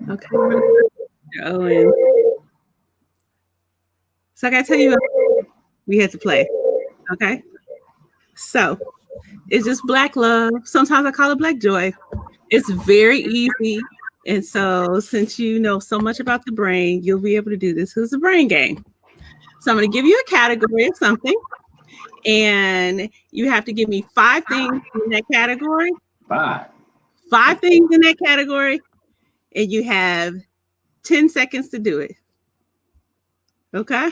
Okay. Owens. So I gotta tell you, we had to play. Okay. So it's just black love. Sometimes I call it black joy. It's very easy. And so since you know so much about the brain, you'll be able to do this. It's a brain game. So I'm going to give you a category of something, and you have to give me 5 things in that category. Five. 5 things in that category, and you have 10 seconds to do it. Okay?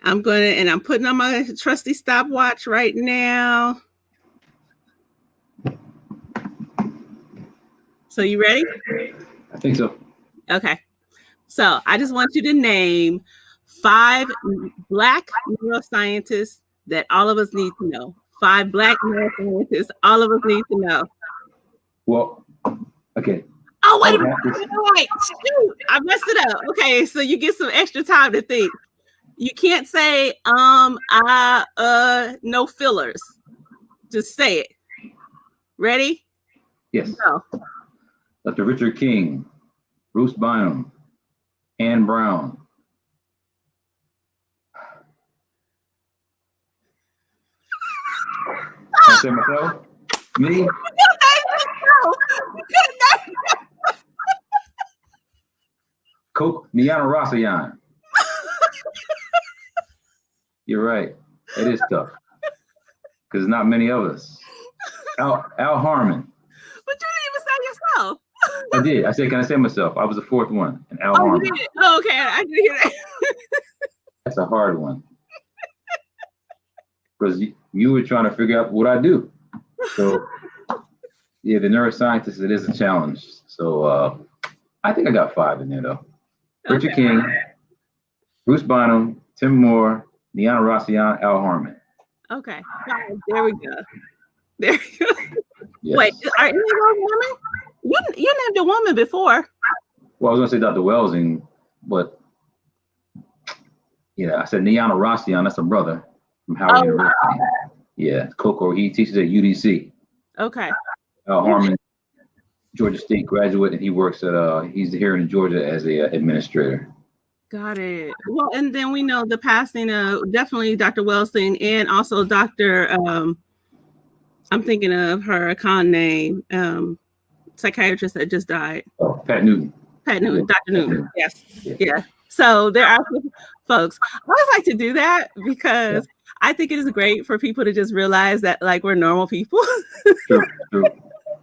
I'm putting on my trusty stopwatch right now. So you ready? I think so. Okay. So I just want you to name 5 Black neuroscientists that all of us need to know. 5 Black neuroscientists all of us need to know. Well, okay. Oh, wait a minute. Wait. Shoot, I messed it up. Okay, so you get some extra time to think. You can't say no fillers. Just say it. Ready? Yes. Go. Dr. Richard King, Bruce Bynum, Ann Brown. Can I say myself? Me? Coke Niana Rasayan. You're right. It is tough. Because not many of us. Al Harmon. But you didn't even say yourself. I did. I said, can I say myself? I was the 4th one. And Al Harmon. You did? Oh, okay. I didn't hear that. That's a hard one. Because you were trying to figure out what I do. So, yeah, the neuroscientist, it is a challenge. So, I think I got 5 in there, though. Okay. Richard King, Bruce Bynum, Tim Moore, Niana Rasayan, Al Harmon. Okay. There we go. There you go. Yes. Wait, are any of those women? You named a woman before. Well, I was going to say Dr. Wellstone, but yeah, I said Niana Rasayan. That's a brother from Howard University. Wow. Yeah, Coco. He teaches at UDC. Okay. Al Harmon, Georgia State graduate, and he works at he's here in Georgia as a administrator. Got it. Well, and then we know the passing of definitely Dr. Wellstone and also Dr. I'm thinking of her con name, psychiatrist that just died. Oh, Pat Newton. Dr. Newton. Yes. Yeah. So there are folks. I always like to do that because I think it is great for people to just realize that like we're normal people. True.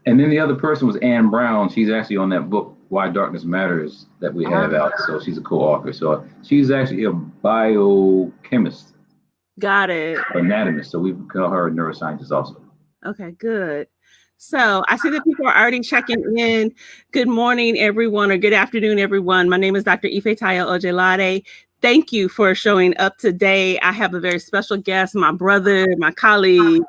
And then the other person was Ann Brown. She's actually on that book, Why Darkness Matters, that we have out. So she's a co-author. So she's actually a biochemist. Got it. Anatomist. So we call her a neuroscientist also. Okay, good. So I see that people are already checking in. Good morning, everyone, or good afternoon, everyone. My name is Dr. Ifetayo Ojelade. Thank you for showing up today. I have a very special guest, my brother, my colleague,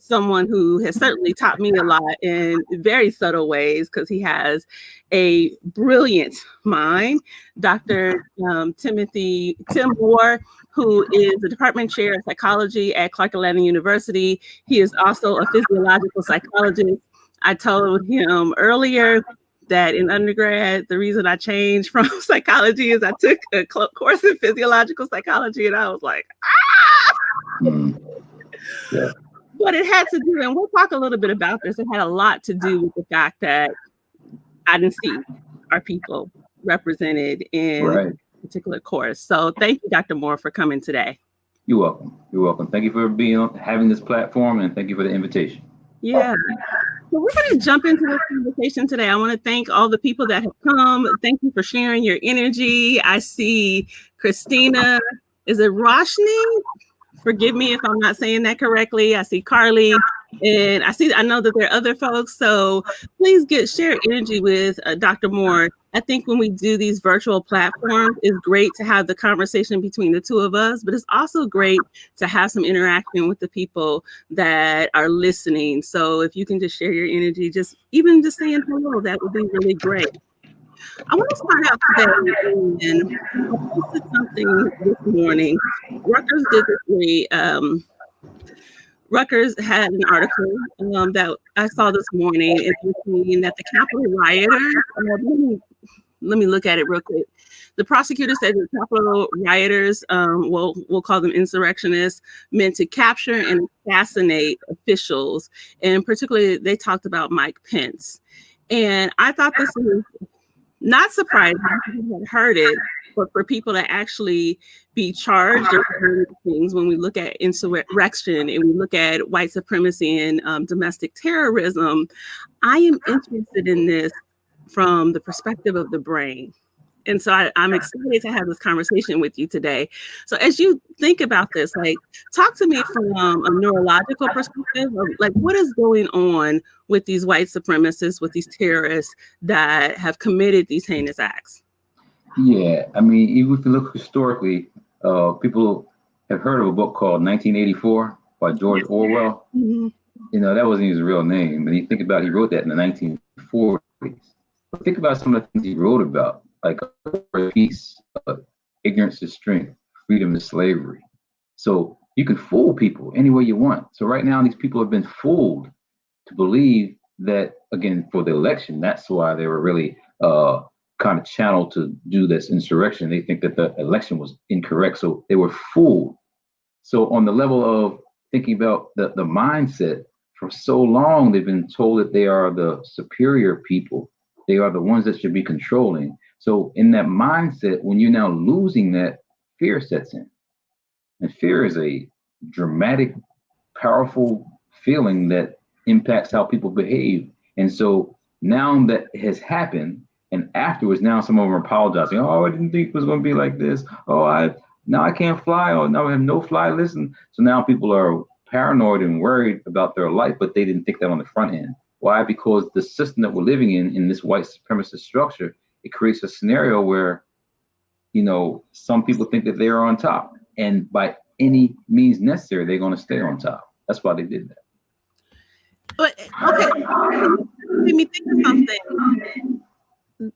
someone who has certainly taught me a lot in very subtle ways because he has a brilliant mind. Dr. Tim Moore, who is the department chair of psychology at Clark Atlanta University. He is also a physiological psychologist. I told him earlier that in undergrad, the reason I changed from psychology is I took a course in physiological psychology, and I was like, Yeah. But it had to do, and we'll talk a little bit about this, it had a lot to do with the fact that I didn't see our people represented in a particular course. So thank you, Dr. Moore, for coming today. You're welcome. Thank you for having this platform, and thank you for the invitation. Yeah. So we're going to jump into this conversation today. I want to thank all the people that have come. Thank you for sharing your energy. I see Christina. Is it Roshni? Forgive me if I'm not saying that correctly. I see Carly, and I know that there are other folks. So please share energy with Dr. Moore. I think when we do these virtual platforms, it's great to have the conversation between the two of us, but it's also great to have some interaction with the people that are listening. So if you can just share your energy, just saying hello, that would be really great. I want to start out today, and I posted something this morning. Rutgers did this Rutgers had an article that I saw this morning. It was saying that the Capitol rioters, let me look at it real quick. The prosecutor said the Capitol rioters, we'll call them insurrectionists, meant to capture and assassinate officials. And particularly, they talked about Mike Pence. And I thought this was not surprising because we had heard it, but for people to actually be charged or things when we look at insurrection and we look at white supremacy and domestic terrorism, I am interested in this from the perspective of the brain. And so I'm excited to have this conversation with you today. So as you think about this, like, talk to me from a neurological perspective of, like, what is going on with these white supremacists, with these terrorists that have committed these heinous acts? Yeah, I mean, even if you look historically, people have heard of a book called 1984 by George Orwell. Mm-hmm. You know, that wasn't his real name, but you think about, he wrote that in the 1940s. But think about some of the things he wrote about, like peace, ignorance is strength, freedom is slavery. So you can fool people any way you want. So right now, these people have been fooled to believe that, again, for the election, that's why they were really kind of channeled to do this insurrection. They think that the election was incorrect, so they were fooled. So on the level of thinking about the mindset, for so long, they've been told that they are the superior people. They are the ones that should be controlling. So in that mindset, when you're now losing that, fear sets in. And fear is a dramatic, powerful feeling that impacts how people behave. And so now that has happened, and afterwards, now some of them are apologizing. Oh, I didn't think it was going to be like this. Oh, now I can't fly. Oh, now I have no fly listen. So now people are paranoid and worried about their life, but they didn't think that on the front end. Why? Because the system that we're living in this white supremacist structure, it creates a scenario where, you know, some people think that they are on top, and by any means necessary, they're going to stay on top. That's why they did that. But okay, made me think of something.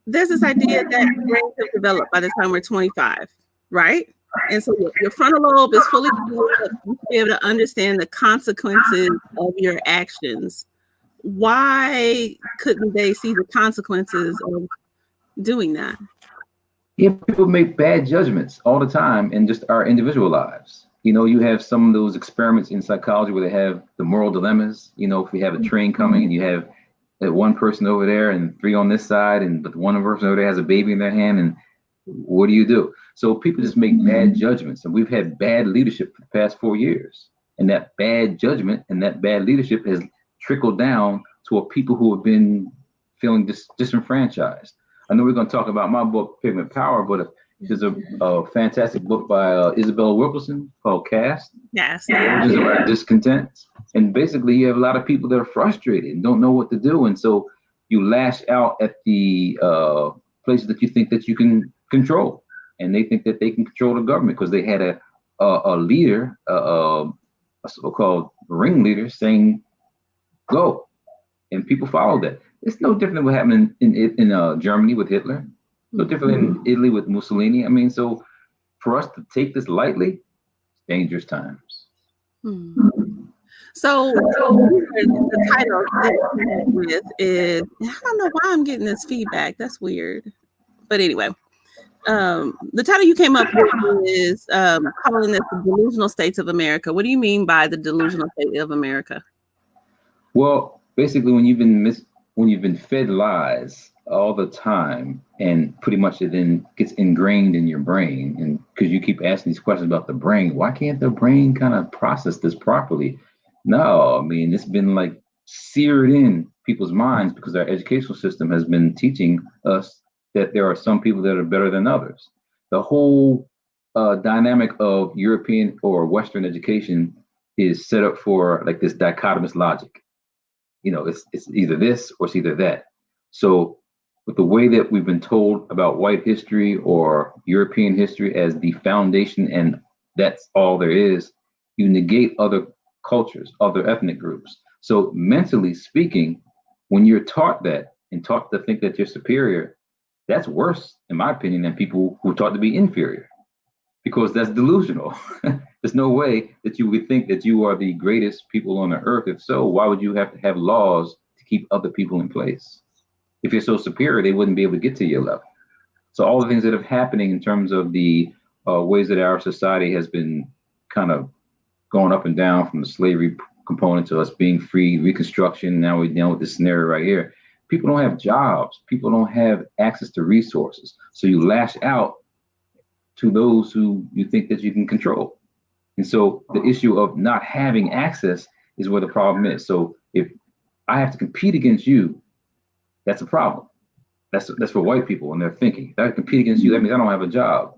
There's this idea that brains have developed by the time we're 25, right? And so your frontal lobe is fully developed to be able to understand the consequences of your actions. Why couldn't they see the consequences of doing that? Yeah, people make bad judgments all the time in just our individual lives. You know, you have some of those experiments in psychology where they have the moral dilemmas. You know, if we have a train coming and you have that one person over there and three on this side, and but one person over there has a baby in their hand, and what do? So people just make bad judgments, and we've had bad leadership for the past 4 years. And that bad judgment and that bad leadership has trickled down to a people who have been feeling disenfranchised. I know we're going to talk about my book, Pigment Power, but there's a fantastic book by Isabella Wilkerson called Caste. Yes. Which is about discontent. And basically, you have a lot of people that are frustrated and don't know what to do. And so you lash out at the places that you think that you can control. And they think that they can control the government because they had a leader, a so-called ringleader saying, go. And people followed that. It's no different than what happened in Germany with Hitler. No different in Italy with Mussolini. I mean, so for us to take this lightly, dangerous times. So the title that you had with is, I don't know why I'm getting this feedback. That's weird. But anyway, the title you came up with is calling this the Delusional States of America. What do you mean by the Delusional State of America? Well, basically, when you've been fed lies all the time, and pretty much it then gets ingrained in your brain, and because you keep asking these questions about the brain, why can't the brain kind of process this properly? No, I mean, it's been like seared in people's minds because our educational system has been teaching us that there are some people that are better than others. The whole dynamic of European or Western education is set up for like this dichotomous logic. You know, it's either this or it's either that. So with the way that we've been told about white history or European history as the foundation, and that's all there is, you negate other cultures, other ethnic groups. So mentally speaking, when you're taught that and taught to think that you're superior, that's worse, in my opinion, than people who are taught to be inferior, because that's delusional. There's no way that you would think that you are the greatest people on the earth. If so, why would you have to have laws to keep other people in place? If you're so superior, they wouldn't be able to get to your level. So all the things that are happening in terms of the ways that our society has been kind of going up and down, from the slavery component to us being free, Reconstruction, now we're dealing with this scenario right here. People don't have jobs. People don't have access to resources. So you lash out to those who you think that you can control. And so the issue of not having access is where the problem is. So if I have to compete against you, that's a problem. That's for white people when they're thinking. If I compete against you, that means I don't have a job.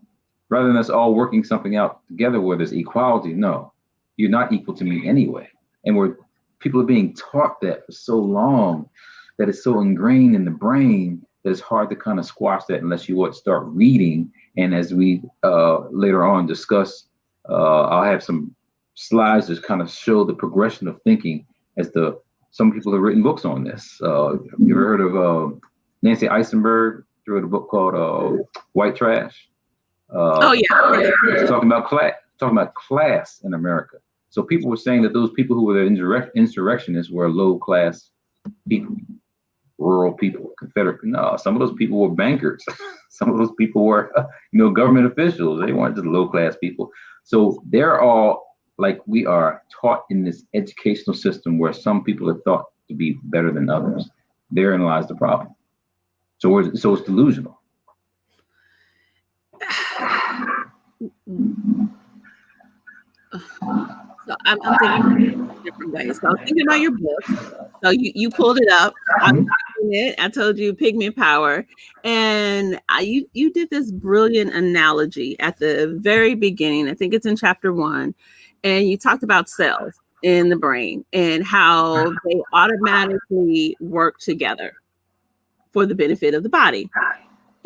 Rather than us all working something out together where there's equality, no, you're not equal to me anyway. And where people are being taught that for so long, that it's so ingrained in the brain that it's hard to kind of squash that unless you start reading. And as we later on discuss, I'll have some slides that kind of show the progression of thinking as some people have written books on this. Have you ever heard of Nancy Eisenberg? She wrote a book called White Trash. Oh yeah. It's talking about class in America. So people were saying that those people who were the insurrectionists were low class people, rural people, Confederate. No, some of those people were bankers. Some of those people were, government officials. They weren't just low class people. So they're all like we are taught in this educational system where some people are thought to be better than others. Therein lies the problem. So it's delusional. So I'm thinking different ways. So I was thinking about your book. So you pulled it up. I'm reading it. I told you Pigment Power, and you did this brilliant analogy at the very beginning. I think it's in chapter 1, and you talked about cells in the brain and how they automatically work together for the benefit of the body.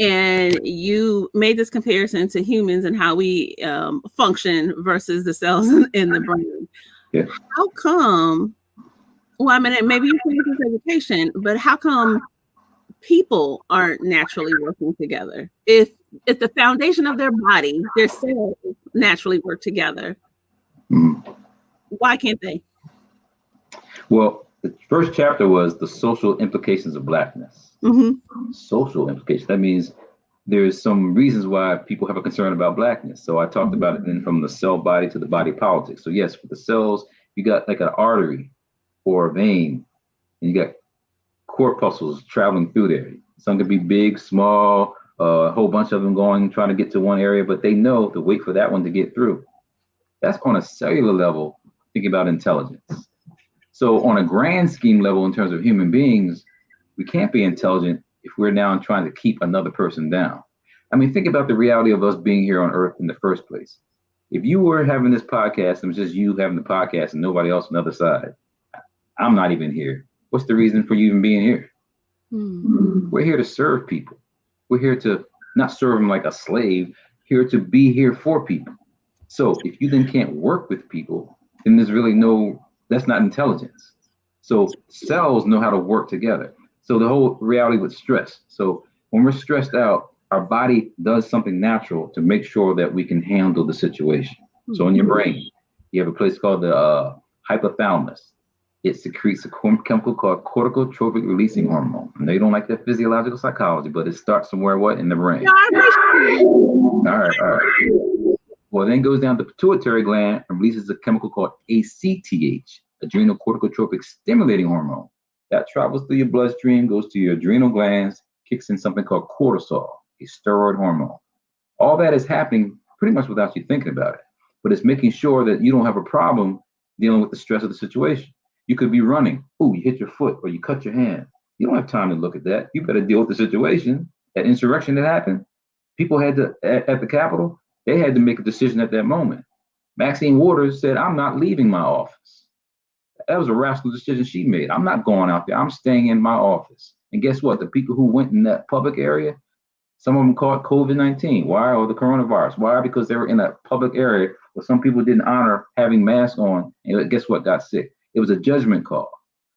And you made this comparison to humans and how we function versus the cells in the brain. Yeah. How come, well, I mean, maybe you can use education, but how come people aren't naturally working together? If the foundation of their body, their cells naturally work together, why can't they? Well, the first chapter was the social implications of Blackness. Social implications. That means there's some reasons why people have a concern about Blackness. So I talked about it then from the cell body to the body politics. So yes, with the cells, you got like an artery or a vein, and you got corpuscles traveling through there. Some could be big, small, a whole bunch of them trying to get to one area, but they know to wait for that one to get through. That's on a cellular level, thinking about intelligence. So on a grand scheme level, in terms of human beings, we can't be intelligent if we're now trying to keep another person down. I mean, think about the reality of us being here on Earth in the first place. If you were having this podcast and it was just you having the podcast and nobody else on the other side, I'm not even here. What's the reason for you even being here? We're here to serve people. We're here to not serve them like a slave, here to be here for people. So if you then can't work with people, then there's really that's not intelligence. So cells know how to work together. So the whole reality with stress. So when we're stressed out, our body does something natural to make sure that we can handle the situation. So in your brain, you have a place called the hypothalamus. It secretes a chemical called corticotropic releasing hormone. And they don't like that physiological psychology, but it starts somewhere in the brain. All right. Well, then goes down to the pituitary gland and releases a chemical called ACTH, adrenal corticotropic stimulating hormone. That travels through your bloodstream, goes to your adrenal glands, kicks in something called cortisol, a steroid hormone. All that is happening pretty much without you thinking about it, but it's making sure that you don't have a problem dealing with the stress of the situation. You could be running. Oh, you hit your foot or you cut your hand. You don't have time to look at that. You better deal with the situation. That insurrection that happened, people had to, at the Capitol, they had to make a decision at that moment. Maxine Waters said, I'm not leaving my office. That was a rational decision she made. I'm not going out there. I'm staying in my office. And guess what? The people who went in that public area, some of them caught COVID-19. Why? Or the coronavirus. Why? Because they were in a public area where some people didn't honor having masks on. And guess what? Got sick. It was a judgment call.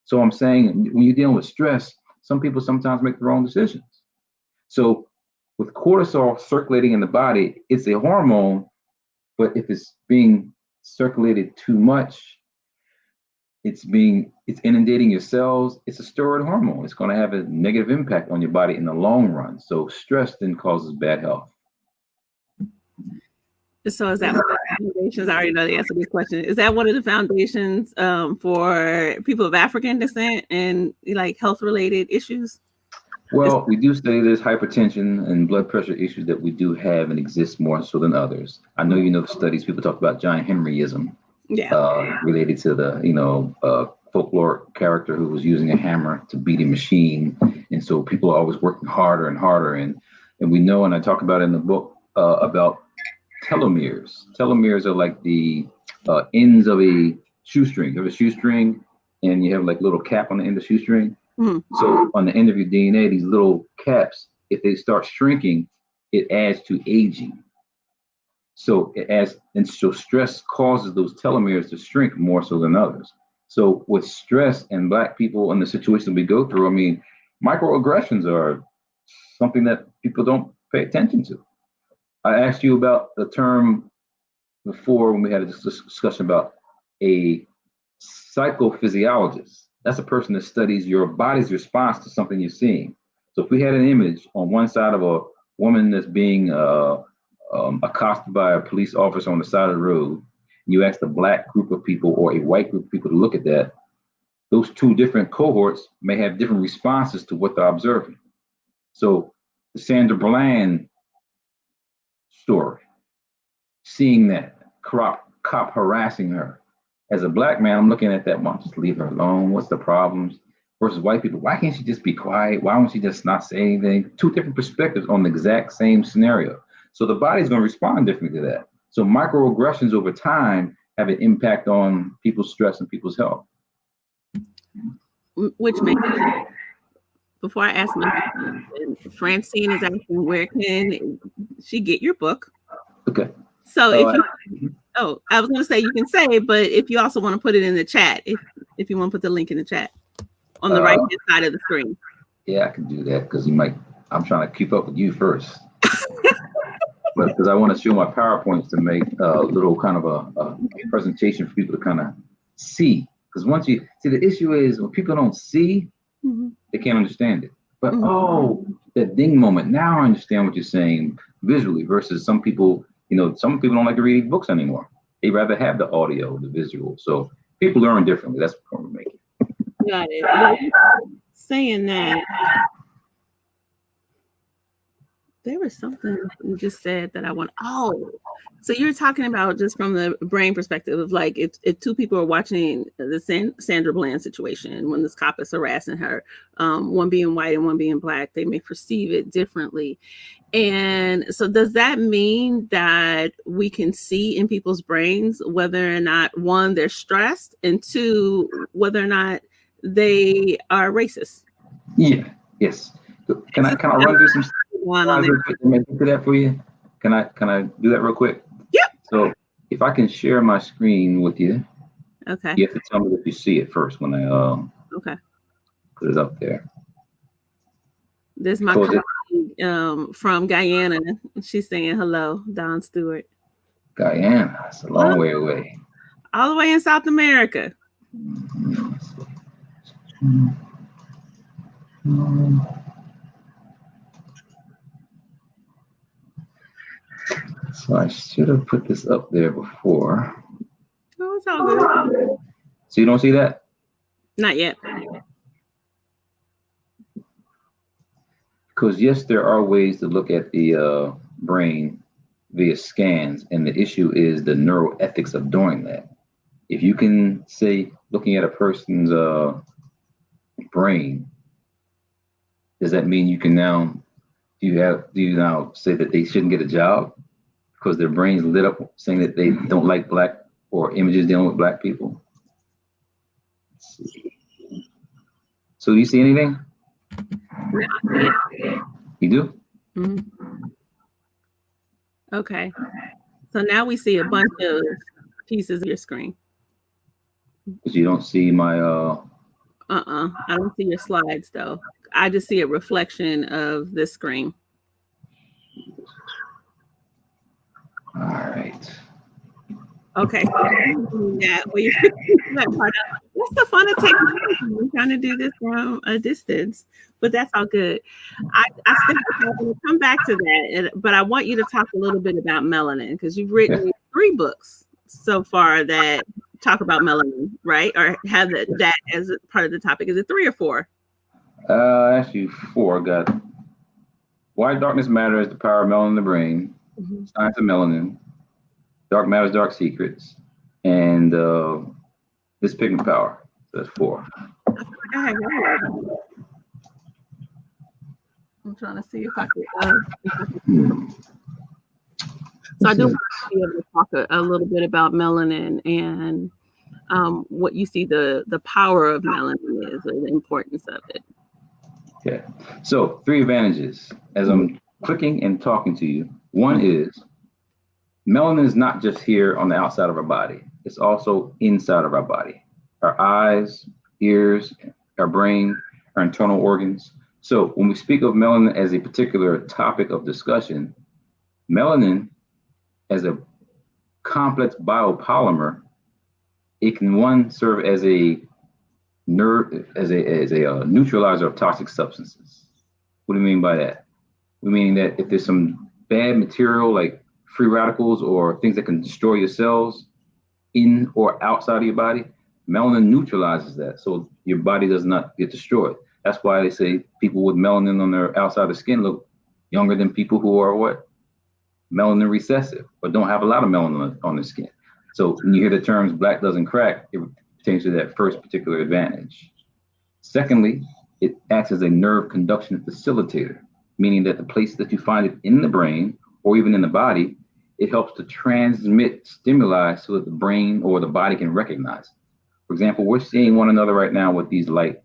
So I'm saying when you're dealing with stress, some people sometimes make the wrong decisions. So with cortisol circulating in the body, it's a hormone, but if it's being circulated too much, it's inundating your cells. It's a steroid hormone. It's going to have a negative impact on your body in the long run. So stress then causes bad health. So is that one of the foundations? I already know the answer to this question. Is that one of the foundations for people of African descent and like health-related issues? Well, we do study there's hypertension and blood pressure issues that we do have and exist more so than others. I know you know the studies. People talk about John Henryism, related to the folklore character who was using a hammer to beat a machine, and so people are always working harder and harder. And we know, and I talk about in the book about telomeres. Telomeres are like the ends of a shoestring. You have a shoestring, and you have like little cap on the end of the shoestring. Mm-hmm. So on the end of your DNA, these little caps, if they start shrinking, it adds to aging. So so stress causes those telomeres to shrink more so than others. So with stress and Black people and the situation we go through, I mean, microaggressions are something that people don't pay attention to. I asked you about the term before when we had a discussion about a psychophysiologist. That's a person that studies your body's response to something you're seeing. So if we had an image on one side of a woman that's being accosted by a police officer on the side of the road, and you ask a Black group of people or a white group of people to look at that, those two different cohorts may have different responses to what they're observing. So the Sandra Bland story, seeing that cop harassing her. As a Black man, I'm looking at that, mom, just leave her alone. What's the problems? Versus white people, why can't she just be quiet? Why won't she just not say anything? Two different perspectives on the exact same scenario. So the body's going to respond differently to that. So microaggressions over time have an impact on people's stress and people's health. Which makes sense. Before I ask my Francine is asking, where can she get your book? Okay. So I was going to say you can say, but if you also want to put it in the chat, if you want to put the link in the chat on the right hand side of the screen. Yeah, I can do that because I'm trying to keep up with you first. But because I want to show my PowerPoints to make a little kind of a presentation for people to kind of see. Because once you see, the issue is when people don't see, they can't understand it. But that ding moment, now I understand what you're saying visually versus some people, some people don't like to read books anymore. They rather have the audio, the visual. So people learn differently. That's the point we're making. Got it. Well, saying that, there was something you just said that I want. So you're talking about just from the brain perspective of like if two people are watching the Sandra Bland situation when this cop is harassing her, one being white and one being Black, they may perceive it differently. And so does that mean that we can see in people's brains whether or not, one, they're stressed, and two, whether or not they are racist? Yeah. Yes. Can I run through some to that for you? Can I do that real quick? Yep. So if I can share my screen with you, okay, you have to tell me if you see it first when I put it up there. There's my colleague from Guyana. She's saying hello, Don Stewart. Guyana, that's a long way away. All the way in South America. So I should have put this up there before. Oh, it's all good. So you don't see that? Not yet. Because yes, there are ways to look at the brain via scans, and the issue is the neuroethics of doing that. If you can say, looking at a person's brain, does that mean you can now, do you now say that they shouldn't get a job because their brains lit up saying that they don't like Black or images dealing with Black people? Let's see. So do you see anything? You do? Mm-hmm. Okay. So now we see a bunch of pieces of your screen. But you don't see my I don't see your slides though. I just see a reflection of this screen. All right. Okay. Yeah. Well, you that part out. What's the fun of technology? We're trying to do this from a distance, but that's all good. I still want to come back to that, but I want you to talk a little bit about melanin because you've written 3 books so far that talk about melanin, right? Or have that as a part of the topic. Is it 3 or 4? Actually 4. Got Why Darkness Matters, The Power of Melanin in the Brain, Science of Melanin, Dark Matters, Dark Secrets, and This Pigment Power. So that's 4. I'm trying to see if I could. So I do want to be able to talk a little bit about melanin and what you see the power of melanin is, or the importance of it. Okay. So 3 advantages as I'm clicking and talking to you. One is melanin is not just here on the outside of our body. It's also inside of our body. Our eyes, ears, our brain, our internal organs. So when we speak of melanin as a particular topic of discussion, melanin as a complex biopolymer, it can serve as a neutralizer of toxic substances. What do you mean by that? We mean that if there's some bad material like free radicals or things that can destroy your cells in or outside of your body, melanin neutralizes that, so your body does not get destroyed. That's why they say people with melanin on their outside of the skin look younger than people who are what? Melanin recessive, but don't have a lot of melanin on their skin. So when you hear the terms black doesn't crack, it pertains to that first particular advantage. Secondly, it acts as a nerve conduction facilitator, meaning that the place that you find it in the brain or even in the body, it helps to transmit stimuli so that the brain or the body can recognize it. For example, we're seeing one another right now with these light,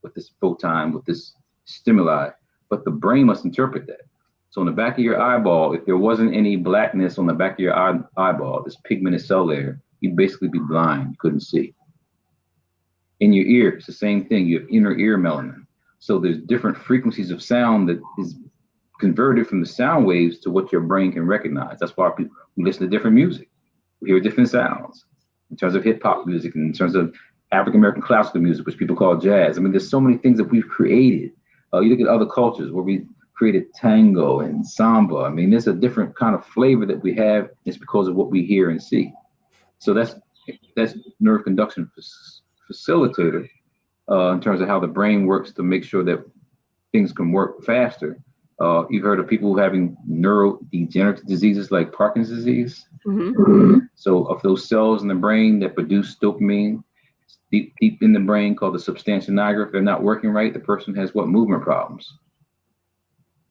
with this photon, with this stimuli, but the brain must interpret that. So in the back of your eyeball, if there wasn't any blackness on the back of your eyeball, this pigmented cell layer, you'd basically be blind, you couldn't see. In your ear, it's the same thing. You have inner ear melanin. So there's different frequencies of sound that is converted from the sound waves to what your brain can recognize. That's why we listen to different music. We hear different sounds in terms of hip hop music, and in terms of African American classical music, which people call jazz. I mean, there's so many things that we've created. You look at other cultures where we created tango and samba. I mean, there's a different kind of flavor that we have. It's because of what we hear and see. So that's nerve conduction facilitator in terms of how the brain works to make sure that things can work faster. You've heard of people having neurodegenerative diseases like Parkinson's disease. So of those cells in the brain that produce dopamine deep in the brain called the substantia nigra, if they're not working right, the person has what? Movement problems.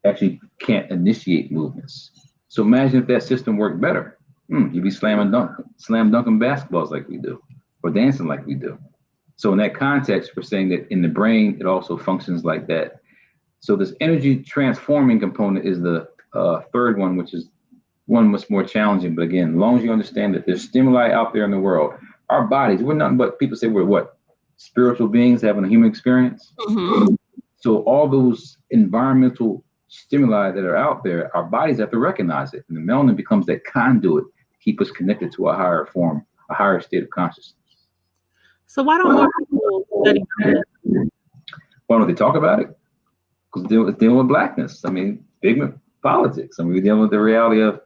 Actually can't initiate movements. So imagine if that system worked better. You'd be slam dunking basketballs like we do, or dancing like we do. So in that context, we're saying that in the brain, it also functions like that. So this energy transforming component is the third one, which is one much more challenging. But again, as long as you understand that there's stimuli out there in the world, our bodies, we're nothing but, people say we're what? Spiritual beings having a human experience. So all those environmental stimuli that are out there, our bodies have to recognize it. And the melanin becomes that conduit to keep us connected to a higher form, a higher state of consciousness. So why don't more people study that? Why don't they talk about it? Because dealing with blackness. I mean, pigment politics. I mean, we're dealing with the reality of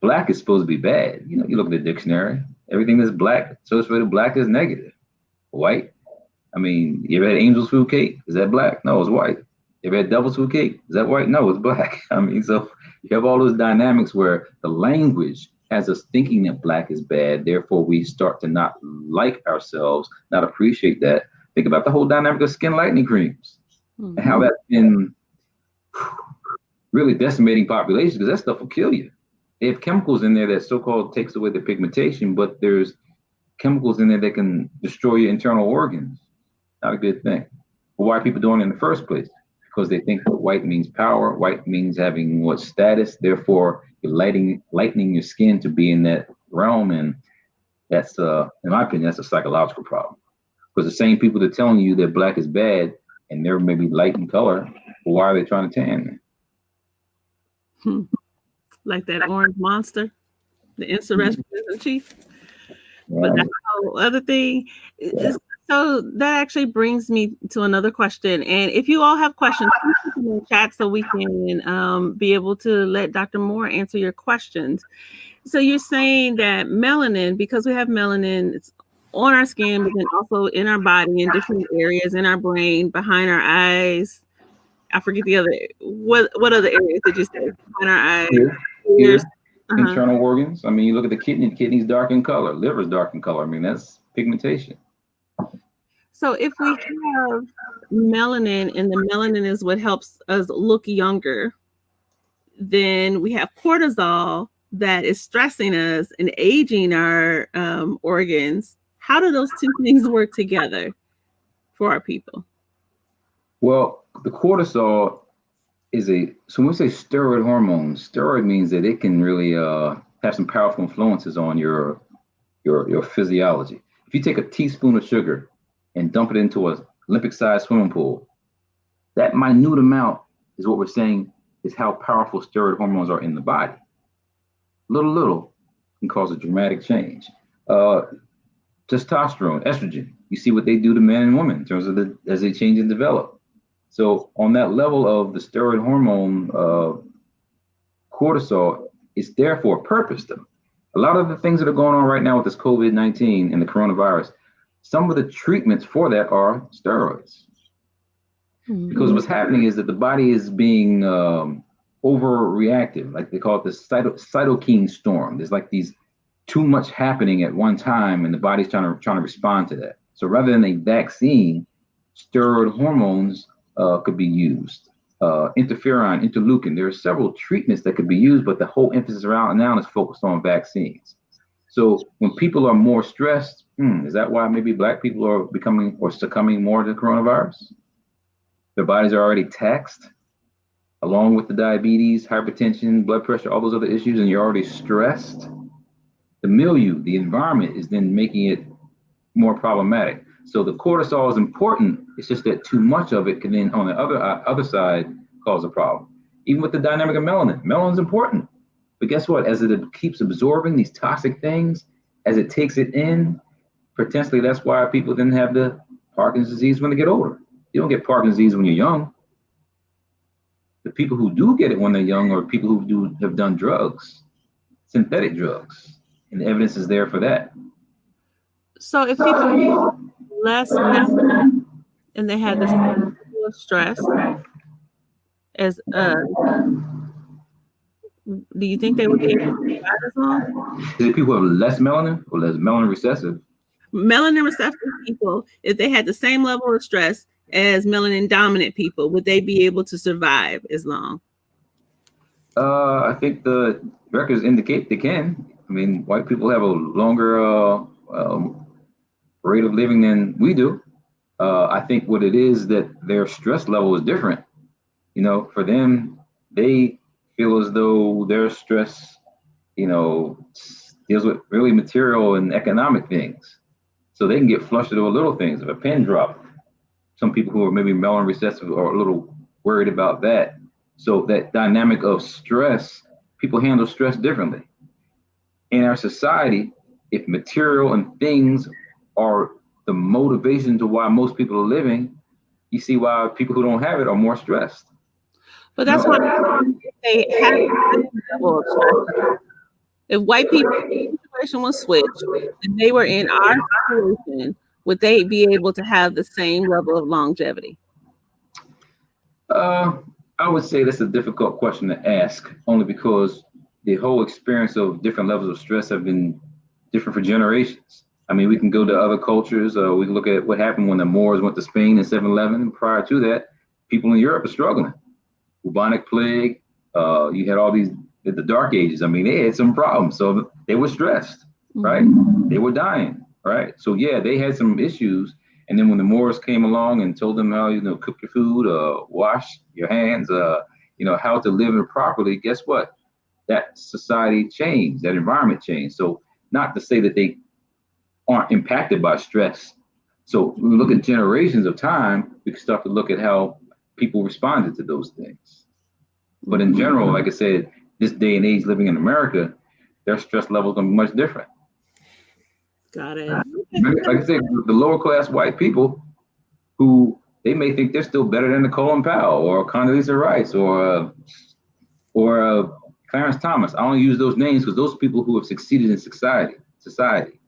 black is supposed to be bad. You know, you look at the dictionary, everything that's black, associated black is negative. White, I mean, you ever had angel's food cake? Is that black? No, it's white. You ever had devil's food cake? Is that white? No, it's black. I mean, so you have all those dynamics where the language has us thinking that black is bad. Therefore, we start to not like ourselves, not appreciate that. Think about the whole dynamic of skin lightening creams and how that's been really decimating populations, because that stuff will kill you. They have chemicals in there that so-called takes away the pigmentation, but there's chemicals in there that can destroy your internal organs. Not a good thing. But why are people doing it in the first place? Because they think that white means power, white means having what status, therefore you're lightening your skin to be in that realm. And that's, in my opinion, that's a psychological problem. Because the same people that are telling you that black is bad and they're maybe light in color, well, why are they trying to tan? Like that orange monster, the insurrection chief. but that's a whole other thing. So that actually brings me to another question. And if you all have questions, please put them in the chat so we can be able to let Dr. Moore answer your questions. So you're saying that melanin, because we have melanin, it's on our skin, but then also in our body, in different areas, in our brain, behind our eyes. I forget the other. What other areas did you say? Behind our eyes, ears. Internal organs. I mean, you look at the kidney. The kidney's dark in color. Liver's dark in color. I mean, that's pigmentation. So if we have melanin, and the melanin is what helps us look younger, then we have cortisol that is stressing us and aging our organs. How do those two things work together for our people? Well, the cortisol is so when we say steroid hormones, steroid means that it can really have some powerful influences on your physiology. If you take a teaspoon of sugar and dump it into a Olympic-sized swimming pool, that minute amount is what we're saying is how powerful steroid hormones are in the body. Little can cause a dramatic change. Testosterone, estrogen, you see what they do to men and women in terms of as they change and develop. So on that level of the steroid hormone, cortisol is there for a purpose, though. A lot of the things that are going on right now with this COVID-19 and the coronavirus, some of the treatments for that are steroids. Mm-hmm. Because what's happening is that the body is being overreactive, like they call it the cytokine storm. There's like these too much happening at one time, and the body's trying to respond to that. So rather than a vaccine, steroid hormones could be used. Interferon, interleukin. There are several treatments that could be used, but the whole emphasis around now is focused on vaccines. So when people are more stressed, is that why maybe Black people are becoming or succumbing more to coronavirus? Their bodies are already taxed, along with the diabetes, hypertension, blood pressure, all those other issues, and you're already stressed. The milieu, the environment, is then making it more problematic. So the cortisol is important. It's just that too much of it can then, on the other side, cause a problem. Even with the dynamic of melanin, melanin's important. But guess what? As it keeps absorbing these toxic things, as it takes it in, potentially that's why people then have the Parkinson's disease when they get older. You don't get Parkinson's disease when you're young. The people who do get it when they're young are people who have done drugs, synthetic drugs, and the evidence is there for that. So if people have less melanin and they have this level of stress, as do you think they would be able to survive as long? Is it people who have less melanin or less melanin recessive? Melanin receptive people, if they had the same level of stress as melanin dominant people, would they be able to survive as long? I think the records indicate they can. I mean, white people have a longer rate of living than we do. I think what it is that their stress level is different. You know, for them, they feel as though their stress, deals with really material and economic things. So they can get flustered over little things. If a pen drop, some people who are maybe melanin recessive are a little worried about that. So that dynamic of stress, people handle stress differently. In our society, if material and things are the motivation to why most people are living, you see why people who don't have it are more stressed. But that's why they have the level of stress. If white people situation was switched and they were in our situation, would they be able to have the same level of longevity? I would say that's a difficult question to ask, only because the whole experience of different levels of stress have been different for generations. I mean, we can go to other cultures. We can look at what happened when the Moors went to Spain in 711. Prior to that, people in Europe are struggling. Bubonic plague. You had all these, the Dark Ages. I mean, they had some problems. So they were stressed, right? They were dying, right? So yeah, they had some issues. And then when the Moors came along and told them how, cook your food, wash your hands, how to live properly, guess what? That society changed, that environment changed. So not to say that they aren't impacted by stress. So when we look at generations of time, we can start to look at how people responded to those things. But in general, like I said, this day and age living in America, their stress level is going to be much different. Got it. Like I said, the lower class white people who they may think they're still better than Colin Powell or Condoleezza Rice or Clarence Thomas. I only use those names because those people who have succeeded in society.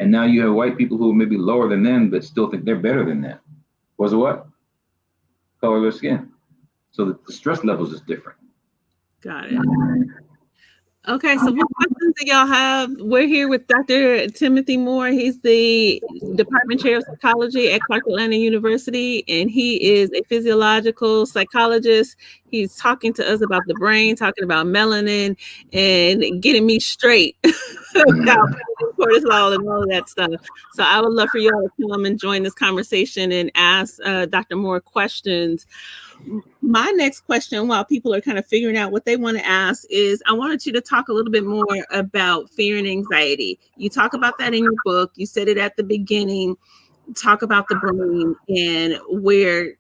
And now you have white people who may be lower than them, but still think they're better than them. Was it what? Color of their skin. So the stress levels is different. Got it. Okay, so what questions do y'all have? We're here with Dr. Timothy Moore. He's the Department Chair of Psychology at Clark Atlanta University, and he is a physiological psychologist. He's talking to us about the brain, talking about melanin, and getting me straight about cortisol and all of that stuff. So I would love for y'all to come and join this conversation and ask Dr. Moore questions. My next question, while people are kind of figuring out what they want to ask, is I wanted you to talk a little bit more about fear and anxiety. You talk about that in your book. You said it at the beginning. Talk about the brain and where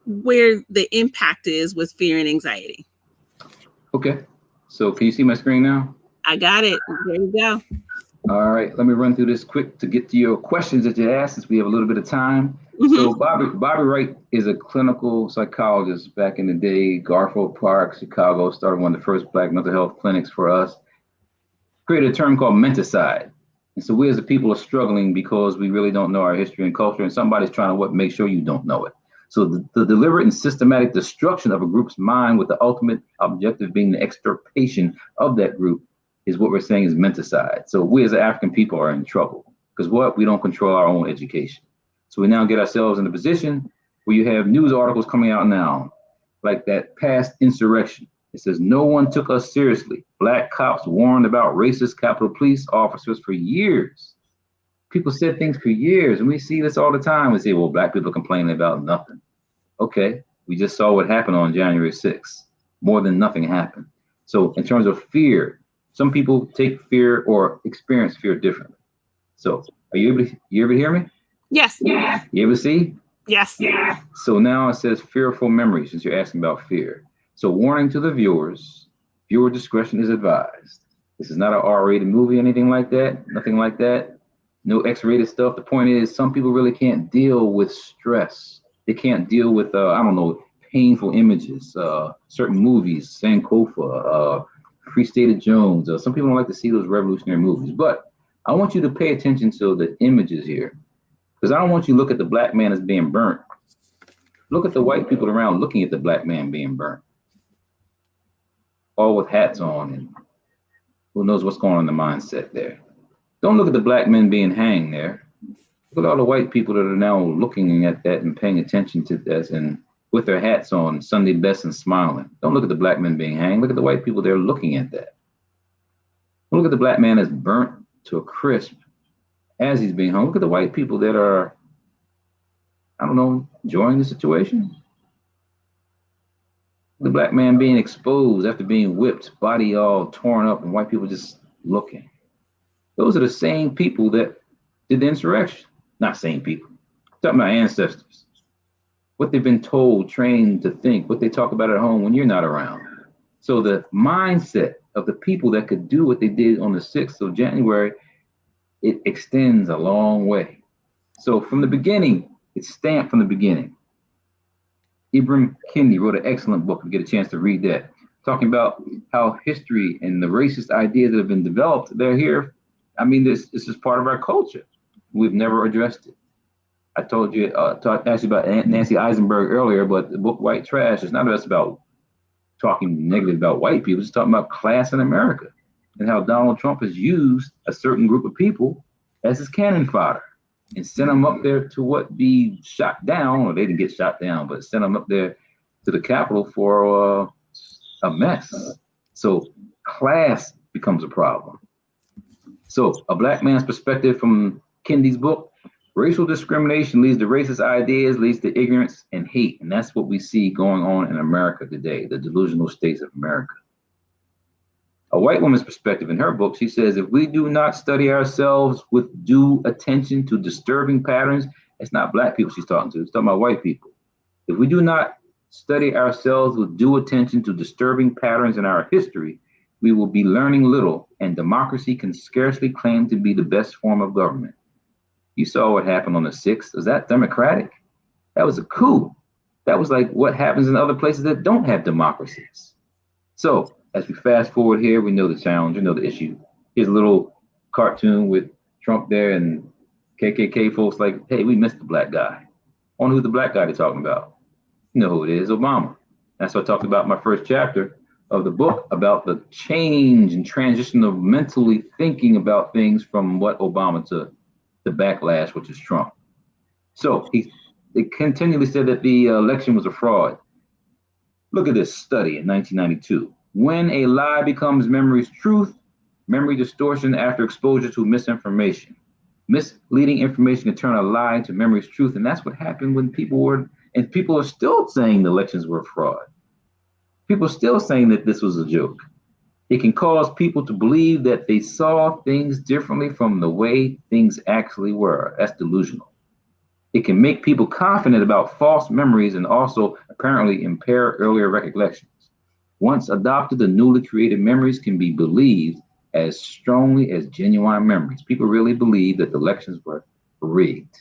the impact is with fear and anxiety. Okay. So can you see my screen now? I got it. There you go. All right. Let me run through this quick to get to your questions that you asked since we have a little bit of time. Mm-hmm. So Bobby Wright is a clinical psychologist back in the day, Garfield Park, Chicago, started one of the first Black mental health clinics for us, created a term called menticide. And so we as a people are struggling because we really don't know our history and culture, and somebody's trying to make sure you don't know it. So the deliberate and systematic destruction of a group's mind with the ultimate objective being the extirpation of that group is what we're saying is menticide. So we as African people are in trouble because we don't control our own education. So we now get ourselves in a position where you have news articles coming out now, like that past insurrection. It says, no one took us seriously. Black cops warned about racist Capitol Police officers for years. People said things for years, and we see this all the time. We say, well, Black people complaining about nothing. Okay, we just saw what happened on January 6th. More than nothing happened. So in terms of fear, some people take fear or experience fear differently. So are you able to hear me? Yes. You able to see? Yes. Yeah. So now it says fearful memories, since you're asking about fear. So warning to the viewers, viewer discretion is advised. This is not an R-rated movie, anything like that, nothing like that. No X-rated stuff. The point is, some people really can't deal with stress. They can't deal with, painful images, certain movies, Sankofa, Free State of Jones. Some people don't like to see those revolutionary movies, but I want you to pay attention to the images here. Because I don't want you to look at the Black man as being burnt. Look at the white people around looking at the Black man being burnt. All with hats on, and who knows what's going on in the mindset there. Don't look at the Black men being hanged there. Look at all the white people that are now looking at that and paying attention to this and with their hats on, Sunday best and smiling. Don't look at the Black men being hanged. Look at the white people there looking at that. Don't look at the Black man as burnt to a crisp as he's being hung. Look at the white people that are, enjoying the situation. The Black man being exposed after being whipped, body all torn up, and white people just looking. Those are the same people that did the insurrection. Not same people. I'm talking about ancestors. What they've been told, trained to think, what they talk about at home when you're not around. So the mindset of the people that could do what they did on the 6th of January, it extends a long way. So from the beginning, it's stamped from the beginning. Ibram Kendi wrote an excellent book. If you get a chance to read that, talking about how history and the racist ideas that have been developed, they're here. This is part of our culture. We've never addressed it. I told you, asked you about Nancy Eisenberg earlier, but the book White Trash is not just about talking negative about white people. It's talking about class in America and how Donald Trump has used a certain group of people as his cannon fodder and sent them up there to be shot down, or they didn't get shot down, but sent them up there to the Capitol for a mess. So class becomes a problem. So a Black man's perspective from Kendi's book, racial discrimination leads to racist ideas, leads to ignorance and hate. And that's what we see going on in America today, the delusional states of America. A white woman's perspective in her book, she says, if we do not study ourselves with due attention to disturbing patterns, it's not Black people she's talking to, it's talking about white people. If we do not study ourselves with due attention to disturbing patterns in our history, we will be learning little and democracy can scarcely claim to be the best form of government. You saw what happened on the 6th. Was that democratic? That was a coup. That was like what happens in other places that don't have democracies. So as we fast forward here, we know the challenge, we know the issue. Here's a little cartoon with Trump there and KKK folks like, hey, we missed the black guy. I wonder who the black guy they're talking about. You know who it is, Obama. That's what I talked about in my first chapter of the book, about the change and transition of mentally thinking about things from what Obama to the backlash, which is Trump. So they continually said that the election was a fraud. Look at this study in 1992. When a lie becomes memory's truth, memory distortion after exposure to misinformation. Misleading information can turn a lie into memory's truth. And that's what happened when people are still saying the elections were a fraud. People are still saying that this was a joke. It can cause people to believe that they saw things differently from the way things actually were. That's delusional. It can make people confident about false memories and also apparently impair earlier recollections. Once adopted, the newly created memories can be believed as strongly as genuine memories. People really believe that the elections were rigged.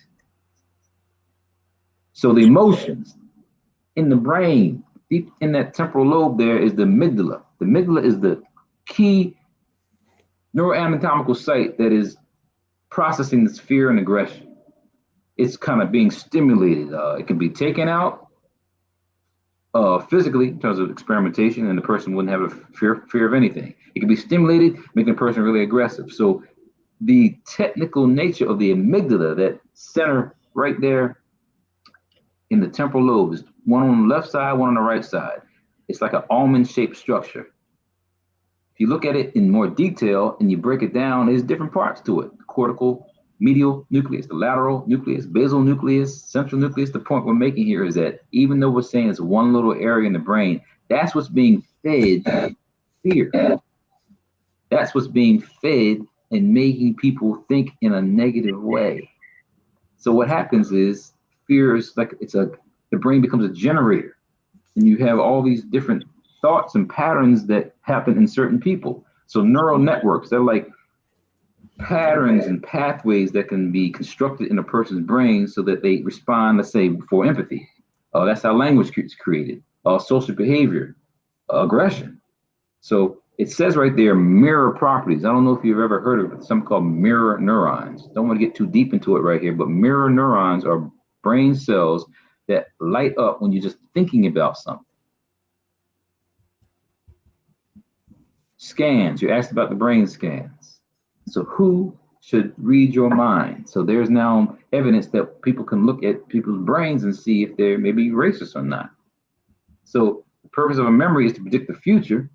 So the emotions in the brain, deep in that temporal lobe, there is the amygdala. The amygdala is the key neuroanatomical site that is processing this fear and aggression. It's kind of being stimulated. It can be taken out physically in terms of experimentation, and the person wouldn't have a fear of anything. It can be stimulated, making a person really aggressive. So the technical nature of the amygdala, that center right there in the temporal lobe, is one on the left side, one on the right side. It's like an almond-shaped structure. If you look at it in more detail and you break it down, there's different parts to it. The cortical, medial nucleus, the lateral nucleus, basal nucleus, central nucleus. The point we're making here is that even though we're saying it's one little area in the brain, that's what's being fed fear. That's what's being fed and making people think in a negative way. So what happens is fear is like the brain becomes a generator, and you have all these different thoughts and patterns that happen in certain people. So neural networks, they're like patterns and pathways that can be constructed in a person's brain so that they respond, let's say, for empathy. That's how language is created. Social behavior, aggression. So it says right there, mirror properties. I don't know if you've ever heard of it, something called mirror neurons. Don't want to get too deep into it right here, but mirror neurons are brain cells that light up when you're just thinking about something. Scans, you asked about the brain scans. So who should read your mind? So there's now evidence that people can look at people's brains and see if they're maybe racist or not. So the purpose of a memory is to predict the future.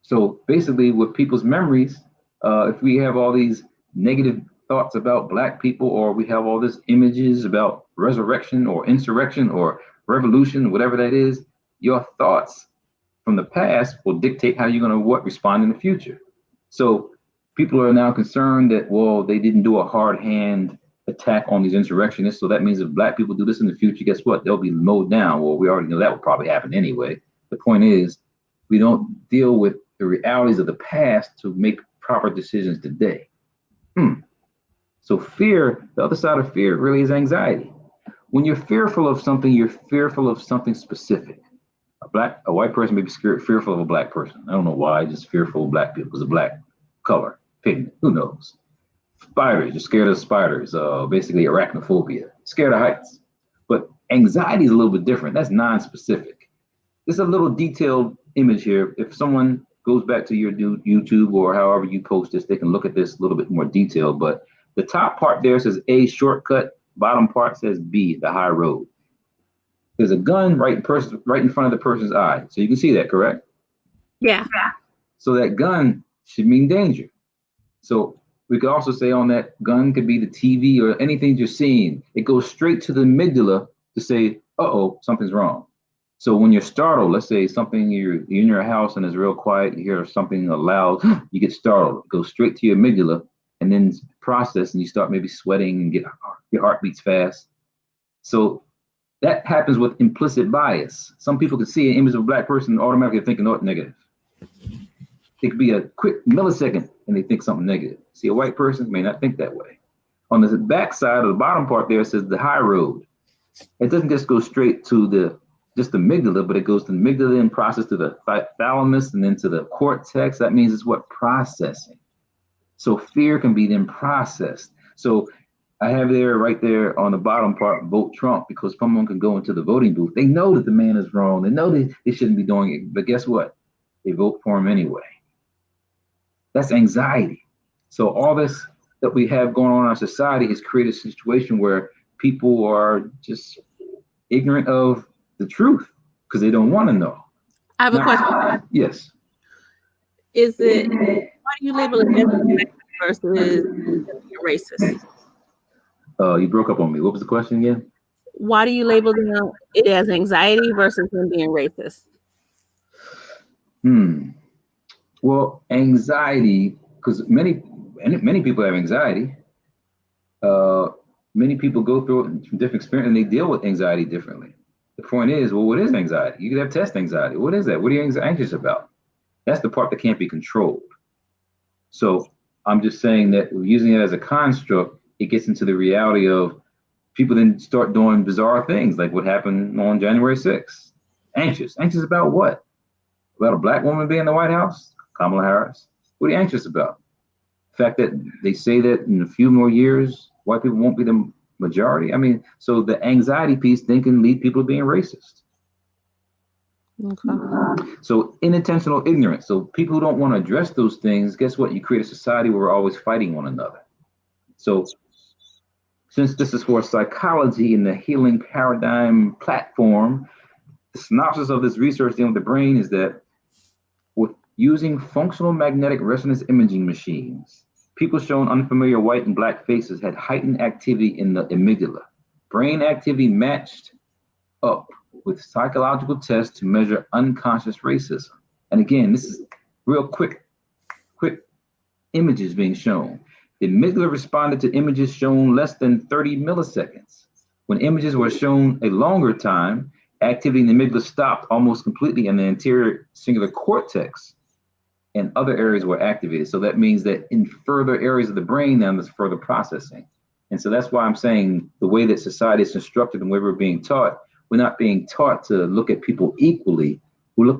So basically with people's memories, if we have all these negative thoughts about Black people, or we have all these images about resurrection or insurrection or revolution, whatever that is, your thoughts from the past will dictate how you're going to respond in the future. So people are now concerned that, well, they didn't do a hard hand attack on these insurrectionists, so that means if Black people do this in the future, guess what? They'll be mowed down. Well, we already know that will probably happen anyway. The point is, we don't deal with the realities of the past to make proper decisions today. So fear, the other side of fear really is anxiety. When you're fearful of something, you're fearful of something specific. A white person may be fearful of a Black person. I don't know why, just fearful of Black people because of Black color, pigment, who knows? Spiders, you're scared of spiders, basically arachnophobia, scared of heights. But anxiety is a little bit different. That's non-specific. There's a little detailed image here. If someone goes back to your YouTube or however you post this, they can look at this a little bit more detailed. But the top part there says A, shortcut. Bottom part says B, the high road. There's a gun right in front of the person's eye. So you can see that, correct? Yeah. So that gun should mean danger. So we could also say on that gun could be the TV or anything you're seeing. It goes straight to the amygdala to say, uh-oh, something's wrong. So when you're startled, let's say you're in your house and it's real quiet, you hear something loud, you get startled. It goes straight to your amygdala and then process, and you start maybe sweating and your heart beats fast. So that happens with implicit bias. Some people can see an image of a Black person and automatically thinking, oh, negative. It could be a quick millisecond and they think something negative. See, a white person may not think that way. On the back side, or the bottom part there, it says the high road. It doesn't just go straight to just the amygdala, but it goes to the amygdala and process to the thalamus and then to the cortex. That means it's what? Processing. So fear can be then processed. So I have there, right there on the bottom part, vote Trump, because someone can go into the voting booth. They know that the man is wrong. They know they shouldn't be doing it. But guess what? They vote for him anyway. That's anxiety. So all this that we have going on in our society has created a situation where people are just ignorant of the truth because they don't want to know. I have a question. Yes. Is it, why do you label it as versus racist? You broke up on me. What was the question again? Why do you label it as anxiety versus them being racist? Well, anxiety, because many people have anxiety. Many people go through it from different experiences and they deal with anxiety differently. The point is, well, what is anxiety? You could have test anxiety. What is that? What are you anxious about? That's the part that can't be controlled. So I'm just saying that using it as a construct, it gets into the reality of people then start doing bizarre things like what happened on January 6th. Anxious. Anxious about what? About a black woman being in the White House? Kamala Harris? What are you anxious about? The fact that they say that in a few more years, white people won't be the majority. I mean, so the anxiety piece then can lead people to being racist. Okay. So unintentional ignorance. So people who don't want to address those things, guess what? You create a society where we're always fighting one another. So since this is for psychology and the healing paradigm platform, the synopsis of this research dealing with the brain is that with using functional magnetic resonance imaging machines, people shown unfamiliar white and black faces had heightened activity in the amygdala. Brain activity matched up with psychological tests to measure unconscious racism. And again, this is real quick images being shown. The amygdala responded to images shown less than 30 milliseconds. When images were shown a longer time, activity in the amygdala stopped almost completely and the anterior cingulate cortex and other areas were activated. So that means that in further areas of the brain, now there's further processing. And so that's why I'm saying the way that society is constructed and the way we're being taught, we're not being taught to look at people equally. We're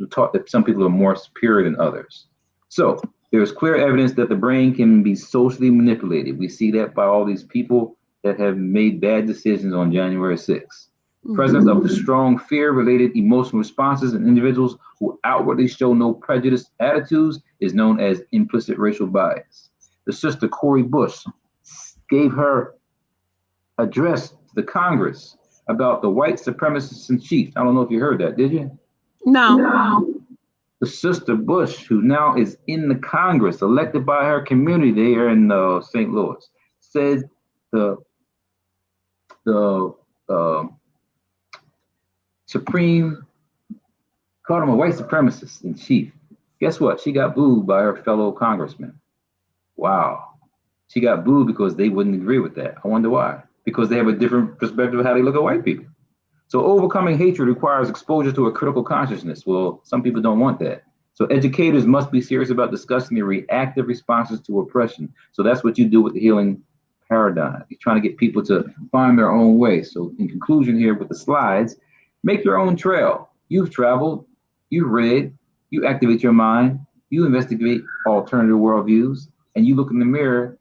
taught that some people are more superior than others. So there's clear evidence that the brain can be socially manipulated. We see that by all these people that have made bad decisions on January 6th. Presence of the strong fear-related emotional responses in individuals who outwardly show no prejudice attitudes is known as implicit racial bias. The sister Cori Bush gave her address to the Congress about the white supremacists in chief. I don't know if you heard that, did you? No. The sister Bush, who now is in the Congress, elected by her community there in St. Louis, said the Supreme called him a white supremacist in chief. Guess what? She got booed by her fellow congressmen. Wow. She got booed because they wouldn't agree with that. I wonder why. Because they have a different perspective of how they look at white people. So overcoming hatred requires exposure to a critical consciousness. Well, some people don't want that. So educators must be serious about discussing the reactive responses to oppression. So that's what you do with the healing paradigm. You're trying to get people to find their own way. So in conclusion here with the slides, make your own trail. You've traveled, you've read, you activate your mind, you investigate alternative worldviews, and you look in the mirror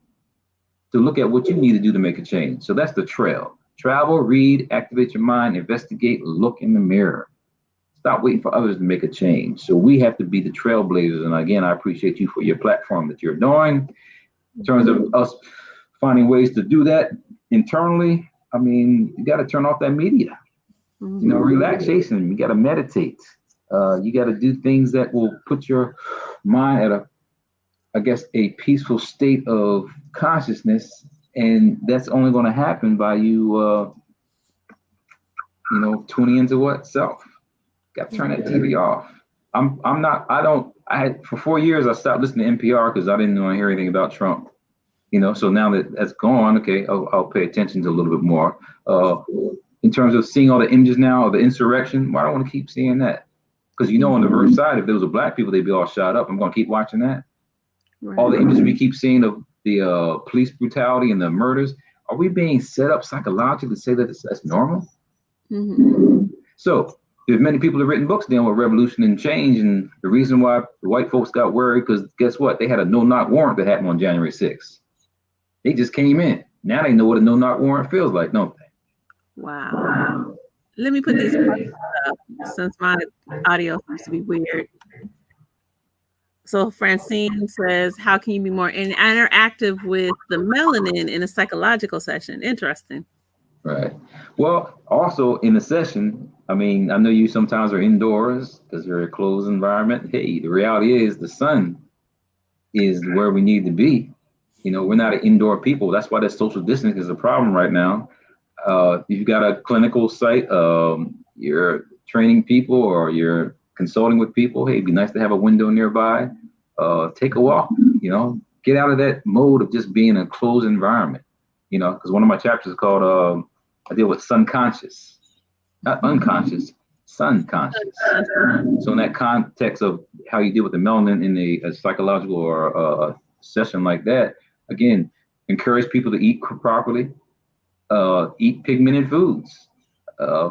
to look at what you need to do to make a change. So that's the trail. Travel, read, activate your mind, investigate, look in the mirror. Stop waiting for others to make a change. So we have to be the trailblazers. And again, I appreciate you for your platform that you're doing. In terms of us finding ways to do that internally, I mean, you got to turn off that media. You know, relaxation, you got to meditate. You got to do things that will put your mind at a peaceful state of consciousness. And that's only going to happen by you, tuning into what? Self. Got to turn that TV off. For 4 years, I stopped listening to NPR because I didn't want to hear anything about Trump. So now that that's gone, okay, I'll pay attention to a little bit more. In terms of seeing all the images now of the insurrection, well, I don't want to keep seeing that Because on the reverse side, if there was a black people, they'd be all shot up. I'm going to keep watching that. Right. All the images we keep seeing of the police brutality and the murders, are we being set up psychologically to say that that's normal? Mm-hmm. So there's many people that have written books dealing with revolution and change, and the reason why the white folks got worried, because guess what? They had a no-knock warrant that happened on January 6th. They just came in. Now they know what a no-knock warrant feels like, don't they? Wow. Let me put these questions up since my audio seems to be weird. So Francine says, how can you be more interactive with the melanin in a psychological session? Interesting. Right. Well, also in the session, I mean, I know you sometimes are indoors because you're in a closed environment. Hey, the reality is the sun is where we need to be. We're not an indoor people. That's why that social distancing is a problem right now. If you've got a clinical site, you're training people or you're consulting with people, hey, it'd be nice to have a window nearby. Take a walk, get out of that mode of just being in a closed environment, because one of my chapters is called, I deal with sun conscious, not unconscious, sun conscious. So in that context of how you deal with the melanin in a psychological or a session like that, again, encourage people to eat properly, eat pigmented foods,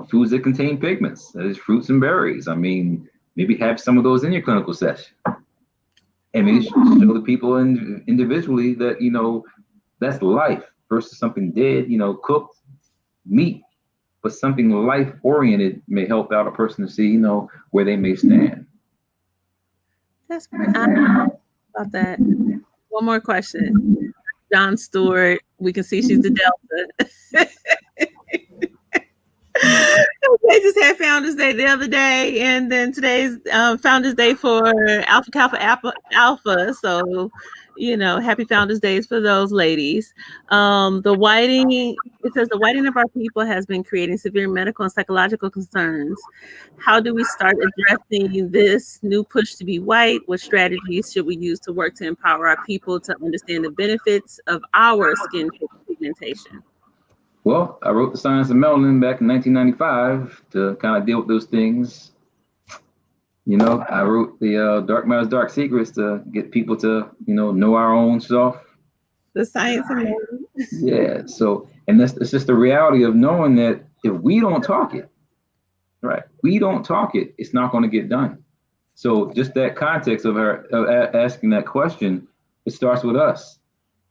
foods that contain pigments, that is fruits and berries. I mean, maybe have some of those in your clinical session. And maybe show the people individually that, that's life versus something dead, cooked meat, but something life-oriented may help out a person to see, where they may stand. That's about that. One more question. John Stewart, we can see she's the Delta. They just had Founders Day the other day, and then today's Founders Day for Alpha Kappa Alpha. So, happy Founders Days for those ladies. It says the whiting of our people has been creating severe medical and psychological concerns. How do we start addressing this new push to be white? What strategies should we use to work to empower our people to understand the benefits of our skin pigmentation? Well, I wrote The Science of Melanin back in 1995 to kind of deal with those things. I wrote the Dark Matter's Dark Secrets to get people to, know our own self. The Science of Melanin. Yeah. So, and it's just the reality of knowing that if we don't talk it, right, it's not going to get done. So just that context of asking that question, it starts with us.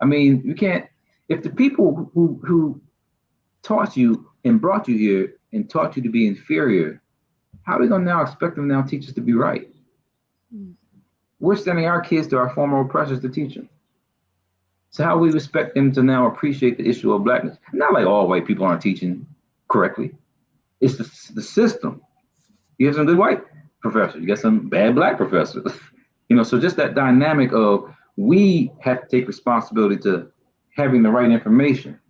I mean, you can't, if the people who taught you and brought you here and taught you to be inferior, how are we going to now expect them now teach us to be right? We're sending our kids to our former oppressors to teach them. So how we expect them to now appreciate the issue of blackness? Not like all white people aren't teaching correctly. It's the system. You have some good white professors, you got some bad black professors. So just that dynamic of we have to take responsibility to having the right information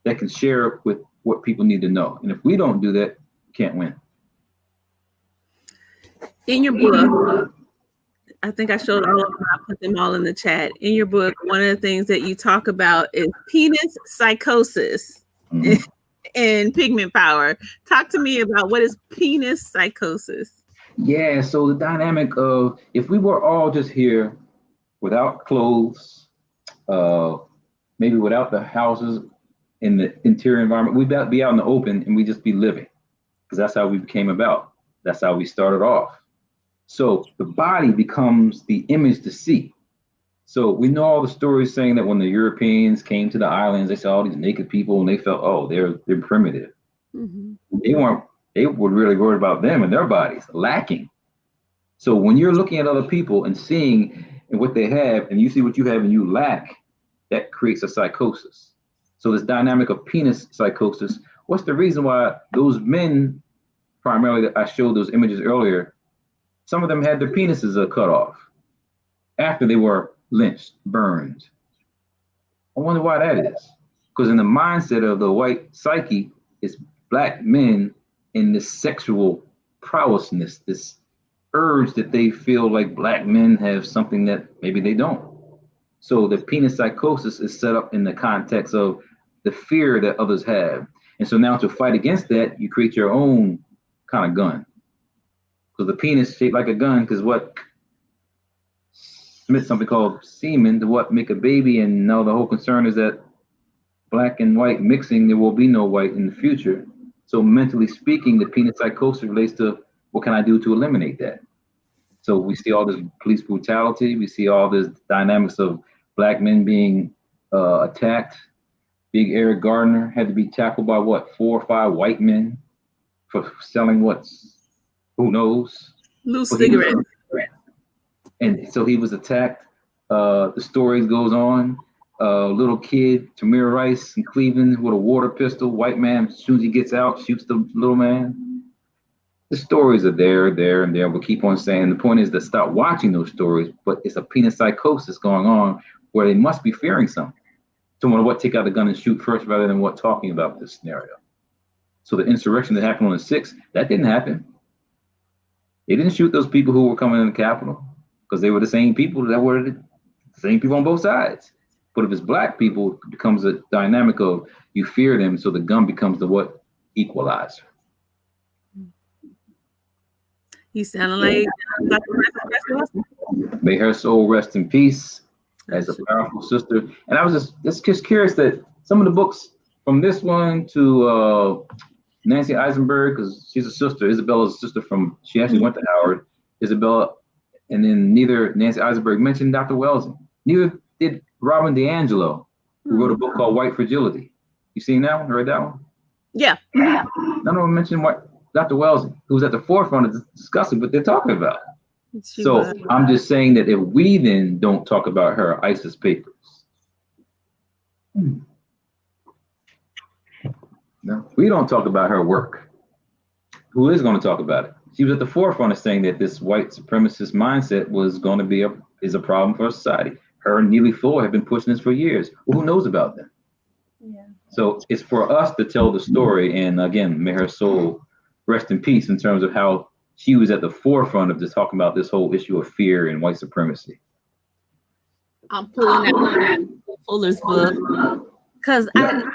that can share with what people need to know. And if we don't do that, we can't win. In your book, I think I showed all of them, I put them all in the chat. In your book, one of the things that you talk about is penis psychosis and Pigment Power. Talk to me about what is penis psychosis. Yeah, so the dynamic of if we were all just here without clothes, maybe without the houses, in the interior environment, we'd be out in the open and we just be living, because that's how we came about. That's how we started off. So the body becomes the image to see. So we know all the stories saying that when the Europeans came to the islands, they saw all these naked people and they felt, oh, they're primitive. Mm-hmm. They were really worried about them and their bodies lacking. So when you're looking at other people and seeing and what they have, and you see what you have and you lack, that creates a psychosis. So this dynamic of penis psychosis, what's the reason why those men, primarily that I showed those images earlier, some of them had their penises cut off after they were lynched, burned. I wonder why that is. Because in the mindset of the white psyche, it's black men in this sexual prowessness, this urge that they feel like black men have something that maybe they don't. So the penis psychosis is set up in the context of the fear that others have. And so now to fight against that, you create your own kind of gun. So the penis shaped like a gun, because what emits something called semen to what make a baby, and now the whole concern is that black and white mixing, there will be no white in the future. So mentally speaking, the penis psychosis relates to what can I do to eliminate that? So we see all this police brutality. We see all this dynamics of black men being attacked. Big Eric Gardner had to be tackled by what, 4 or 5 white men for selling who knows? Loose cigarettes. And so he was attacked. The story goes on. Little kid, Tamir Rice in Cleveland with a water pistol. White man, as soon as he gets out, shoots the little man. The stories are there. We'll keep on saying. The point is to stop watching those stories, but it's a penis psychosis going on where they must be fearing something. Someone what take out the gun and shoot first rather than what talking about this scenario. So the insurrection that happened on the 6th, that didn't happen. They didn't shoot those people who were coming in the Capitol because they were the same people that were the same people on both sides. But if it's black people, it becomes a dynamic of you fear them, so the gun becomes the what equalizer. You sound like Dr. May her soul rest in peace as a powerful sister. And I was just curious that some of the books from this one to Nancy Eisenberg, because she's a sister, Isabella's a sister she actually went to Howard, Isabella, and then neither Nancy Eisenberg mentioned Dr. Wellstone. Neither did Robin DiAngelo, who wrote a book called White Fragility. You seen that one? Read that one? Yeah. None of them mentioned Dr. Wellstone, who was at the forefront of discussing what they're talking about. I'm just saying that if we then don't talk about her ISIS papers, no, we don't talk about her work, who is going to talk about it? She was at the forefront of saying that this white supremacist mindset was going to be is a problem for society. Her and Neely Fuller have been pushing this for years. Well, who knows about them? Yeah. So it's for us to tell the story. And again, may her soul rest in peace in terms of how she was at the forefront of just talking about this whole issue of fear and white supremacy. I'm pulling out Fuller's book because it's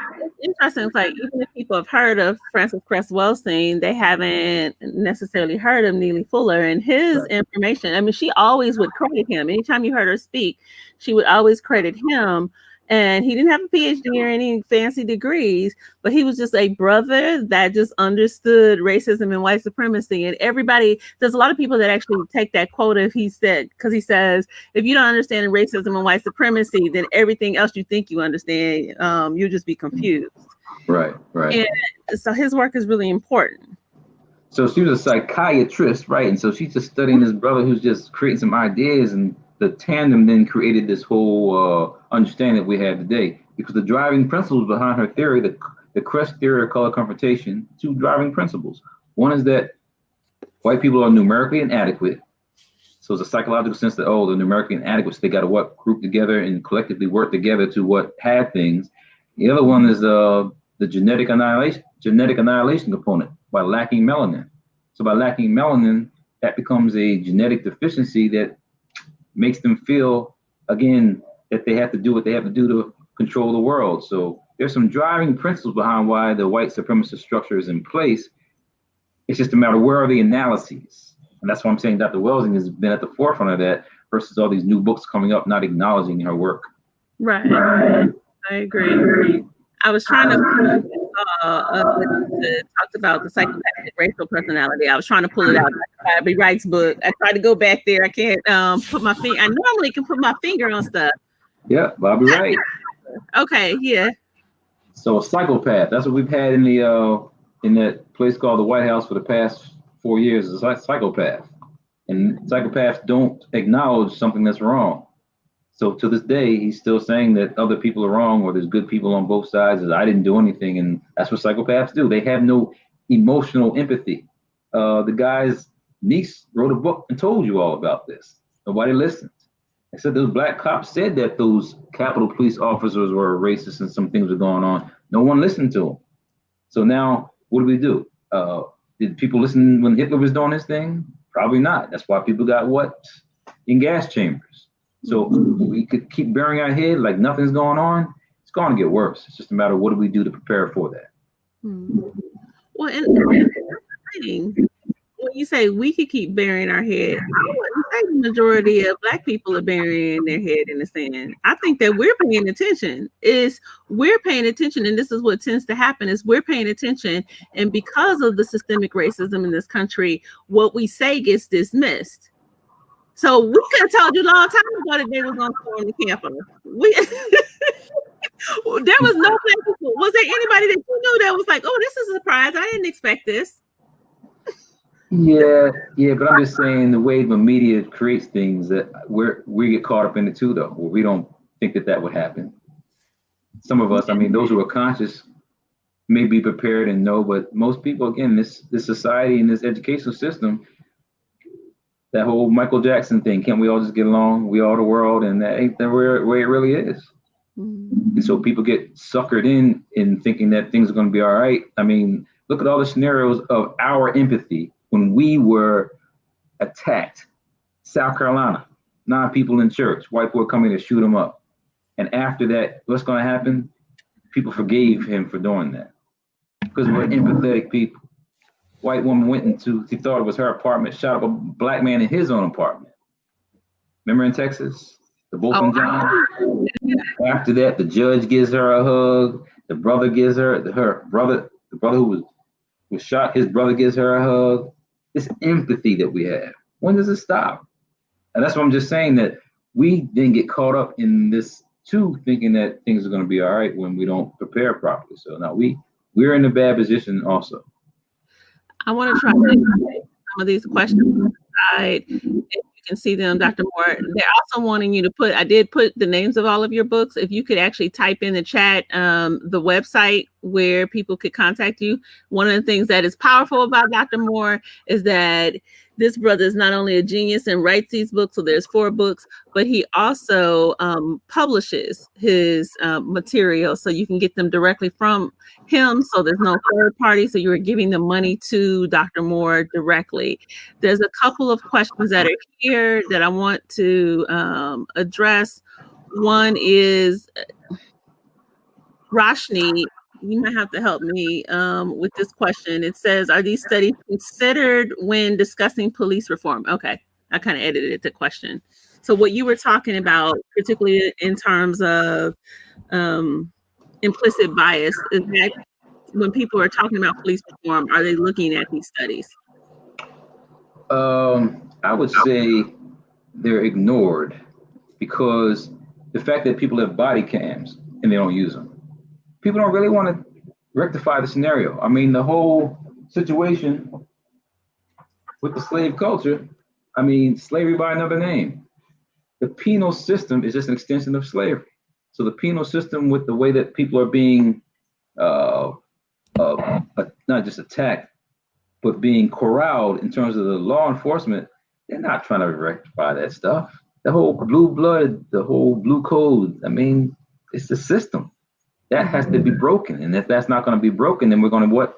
interesting. It's like even if people have heard of Frances Cress Wellstone, they haven't necessarily heard of Neely Fuller and his information. I mean, she always would credit him. Anytime you heard her speak, she would always credit him. And he didn't have a PhD or any fancy degrees, but he was just a brother that just understood racism and white supremacy. And there's a lot of people that actually take that quote because he says, if you don't understand racism and white supremacy, then everything else you think you understand, you'll just be confused. Right. And so his work is really important. So she was a psychiatrist, right? And so she's just studying this brother who's just creating some ideas, and the tandem then created this whole understanding that we have today, because the driving principles behind her theory, the Cress theory of color confrontation, 2 driving principles. One is that white people are numerically inadequate. So it's a psychological sense that, they're numerically inadequate, so they got to group together and collectively work together to have things. The other one is the genetic annihilation component by lacking melanin. So by lacking melanin, that becomes a genetic deficiency that makes them feel, again, that they have to do what they have to do to control the world. So there's some driving principles behind why the white supremacist structure is in place. It's just a matter of where are the analyses. And that's why I'm saying Dr. Wellstone has been at the forefront of that versus all these new books coming up, not acknowledging her work. Right. I agree. I was trying to talked about the psychopathic racial personality. I was trying to pull it out. Bobby Wright's book. I tried to go back there. I can't put my finger. I normally can put my finger on stuff. Yeah, Bobby Wright. Okay, yeah. So a psychopath. That's what we've had in that place called the White House for the past 4 years. Is a psychopath, and psychopaths don't acknowledge something that's wrong. So to this day, he's still saying that other people are wrong, or there's good people on both sides. I didn't do anything, and that's what psychopaths do. They have no emotional empathy. The guy's niece wrote a book and told you all about this. Nobody listened. They said those black cops said that those Capitol police officers were racist and some things were going on. No one listened to them. So now what do? Did people listen when Hitler was doing his thing? Probably not. That's why people got in gas chambers. So we could keep burying our head like nothing's going on. It's going to get worse. It's just a matter of what do we do to prepare for that. Well, and when you say we could keep burying our head, I wouldn't say the majority of Black people are burying their head in the sand. I think that we're paying attention. We're paying attention, and this is what tends to happen is we're paying attention, and because of the systemic racism in this country, what we say gets dismissed. So we could have told you a long time ago that they was going to storm the Capitol. There was no Black people. Was there anybody that you knew that was like, oh, this is a surprise. I didn't expect this. Yeah, but I'm just saying the way the media creates things that we get caught up in it too, though, where we don't think that would happen. Some of us, I mean, those who are conscious may be prepared and know, but most people, again, this society and this educational system, that whole Michael Jackson thing, can't we all just get along? We are the world, and that ain't the way it really is. Mm-hmm. And so people get suckered in thinking that things are going to be all right. I mean, look at all the scenarios of our empathy when we were attacked. South Carolina, 9 people in church, white boy coming to shoot them up. And after that, what's going to happen? People forgave him for doing that because we're empathetic people. White woman went into, she thought it was her apartment, shot up a Black man in his own apartment. Remember in Texas? The Bolton John. After that, the judge gives her a hug. The brother gives her the brother who was shot. His brother gives her a hug. This empathy that we have. When does it stop? And that's what I'm just saying, that we then get caught up in this too, thinking that things are going to be all right when we don't prepare properly. So now we're in a bad position also. I want to try some of these questions on the side. If you can see them, Dr. Moore, they're also wanting you to I did put the names of all of your books. If you could actually type in the chat, the website where people could contact you. One of the things that is powerful about Dr. Moore is that this brother is not only a genius and writes these books, so there's 4 books, but he also publishes his material, so you can get them directly from him. So there's no third party. So you're giving the money to Dr. Moore directly. There's a couple of questions that are here that I want to address. One is Roshni. You might have to help me with this question. It says, are these studies considered when discussing police reform? Okay, I kind of edited the question. So what you were talking about, particularly in terms of implicit bias, is that when people are talking about police reform, are they looking at these studies? I would say they're ignored because the fact that people have body cams and they don't use them. People don't really want to rectify the scenario. I mean, the whole situation with the slave culture, I mean, slavery by another name. The penal system is just an extension of slavery. So the penal system, with the way that people are being not just attacked, but being corralled in terms of the law enforcement, they're not trying to rectify that stuff. The whole blue blood, the whole blue code, I mean, it's the system. That has to be broken. And if that's not going to be broken, then we're going to,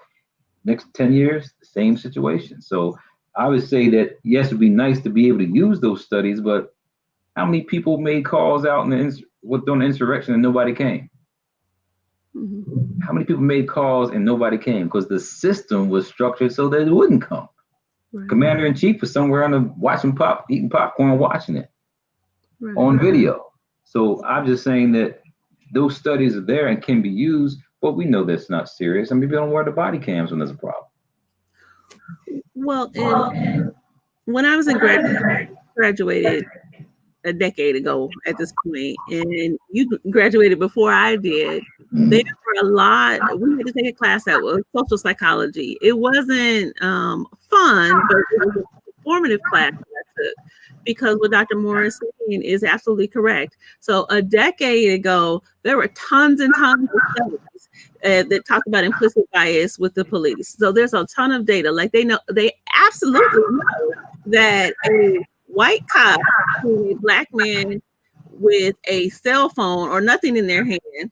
next 10 years, the same situation. So I would say that, yes, it'd be nice to be able to use those studies, but how many people made calls out during the insurrection and nobody came? Mm-hmm. How many people made calls and nobody came? Because the system was structured so that it wouldn't come. Right. Commander-in-Chief was somewhere eating popcorn, watching it on video. So I'm just saying that those studies are there and can be used, but we know that's not serious. I mean, people don't wear the body cams when there's a problem. Well, when I was in graduated a decade ago at this point, and you graduated before I did, there were a lot. We had to take a class that was social psychology. It wasn't fun, but it was a formative class that I took, because what Dr. Moore is saying is absolutely correct. So a decade ago, there were tons and tons of studies that talked about implicit bias with the police. So there's a ton of data. Like they absolutely know that a white cop, a Black man with a cell phone or nothing in their hand,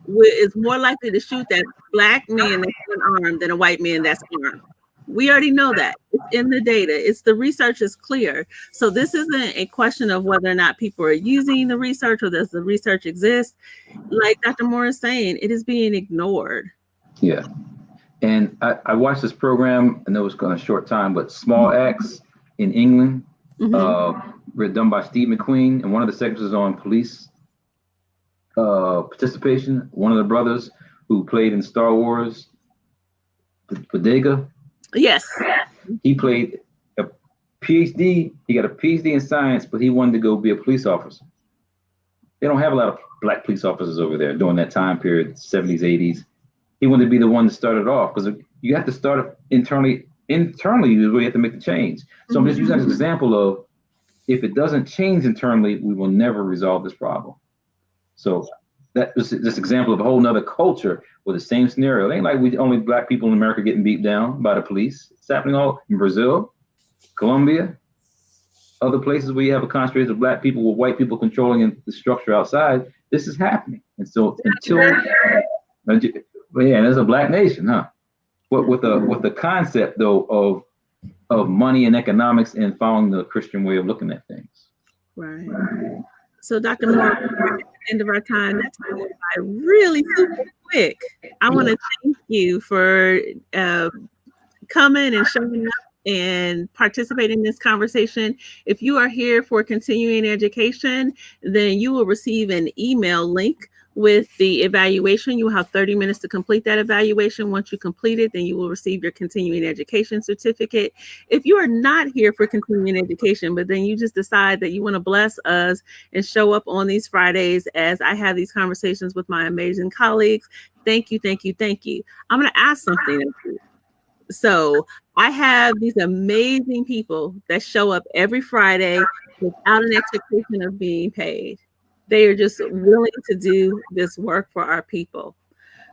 is more likely to shoot that Black man that's unarmed than a white man that's armed. We already know that. It's in the data. The research is clear. So this isn't a question of whether or not people are using the research or does the research exist. Like Dr. Moore is saying, it is being ignored. Yeah. And I watched this program, I know it's going a short time, but Small Acts in England, were done by Steve McQueen, and one of the segments was on police participation. One of the brothers who played in Star Wars, Bodega. Yes. He played a PhD. He got a PhD in science, but he wanted to go be a police officer. They don't have a lot of black police officers over there during that time period, 70s, 80s. He wanted to be the one that started off, because you have to start internally. Internally, you really have to make the change. So I'm just using that as an example of, if it doesn't change internally, we will never resolve this problem. So that was this example of a whole nother culture with the same scenario. It ain't like we only black people in America getting beat down by the police. It's happening all in Brazil, Colombia, other places where you have a concentration of black people with white people controlling the structure outside. This is happening. And so there's a black nation, huh? But with the concept though of money and economics and following the Christian way of looking at things. Right. So Dr. Moore, at the end of our time, that time went by really super quick. I want to thank you for coming and showing up and participate in this conversation. If you are here for continuing education, then you will receive an email link with the evaluation. You will have 30 minutes to complete that evaluation. Once you complete it, then you will receive your continuing education certificate. If you are not here for continuing education, but then you just decide that you want to bless us and show up on these Fridays as I have these conversations with my amazing colleagues, thank you, thank you, thank you. I'm going to ask something of you. So I have these amazing people that show up every Friday without an expectation of being paid. They are just willing to do this work for our people.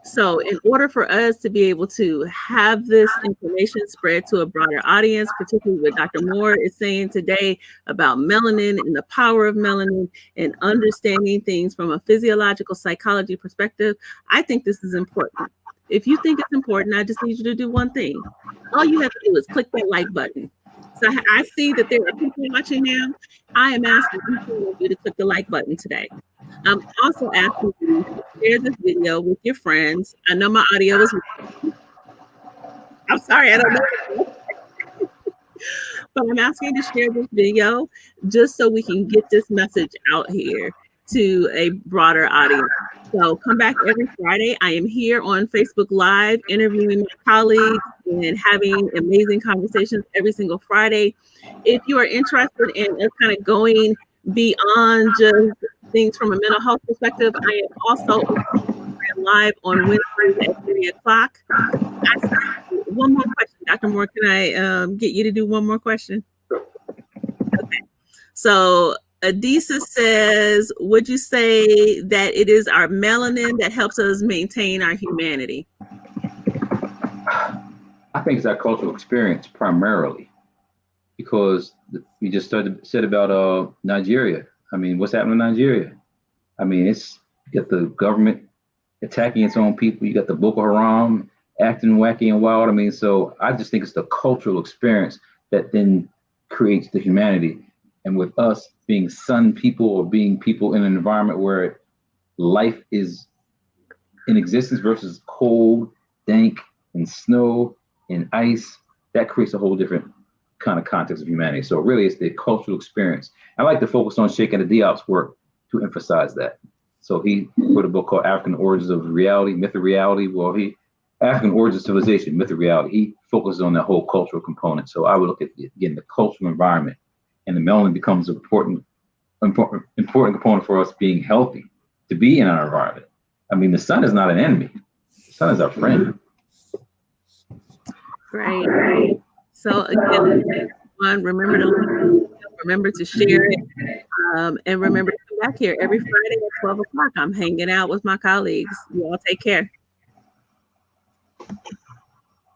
So in order for us to be able to have this information spread to a broader audience, particularly what Dr. Moore is saying today about melanin and the power of melanin and understanding things from a physiological psychology perspective, I think this is important. If you think it's important, I just need you to do one thing. All you have to do is click that like button. So I see that there are people watching now. I am asking each one of you to click the like button today. I'm also asking you to share this video with your friends. I know my audio is. I'm sorry, I don't know. But I'm asking you to share this video just so we can get this message out here to a broader audience. So come back every Friday. I am here on Facebook Live interviewing my colleagues and having amazing conversations every single Friday. If you are interested in us kind of going beyond just things from a mental health perspective, I am also live on Wednesdays at 3 o'clock. One more question, Dr. Moore. Can I get you to do one more question? Okay. So Adisa says, would you say that it is our melanin that helps us maintain our humanity? I think it's our cultural experience primarily, because we just said about Nigeria. I mean, what's happening in Nigeria? I mean, you got the government attacking its own people. You got the Boko Haram acting wacky and wild. I mean, so I just think it's the cultural experience that then creates the humanity. And with us being sun people or being people in an environment where life is in existence versus cold, dank, and snow and ice, that creates a whole different kind of context of humanity. So really it's the cultural experience. I like to focus on Sheikh Anta Diop's work to emphasize that. So he wrote a book called African Origins of Reality, Myth of Reality. Well, African Origins of Civilization, Myth of Reality. He focuses on that whole cultural component. So I would look at, again, the cultural environment. And the melanin becomes an important component for us being healthy, to be in our environment. I mean, the sun is not an enemy. The sun is our friend. Great. So again, remember to share it, and remember to come back here every Friday at 12 o'clock. I'm hanging out with my colleagues. You all take care.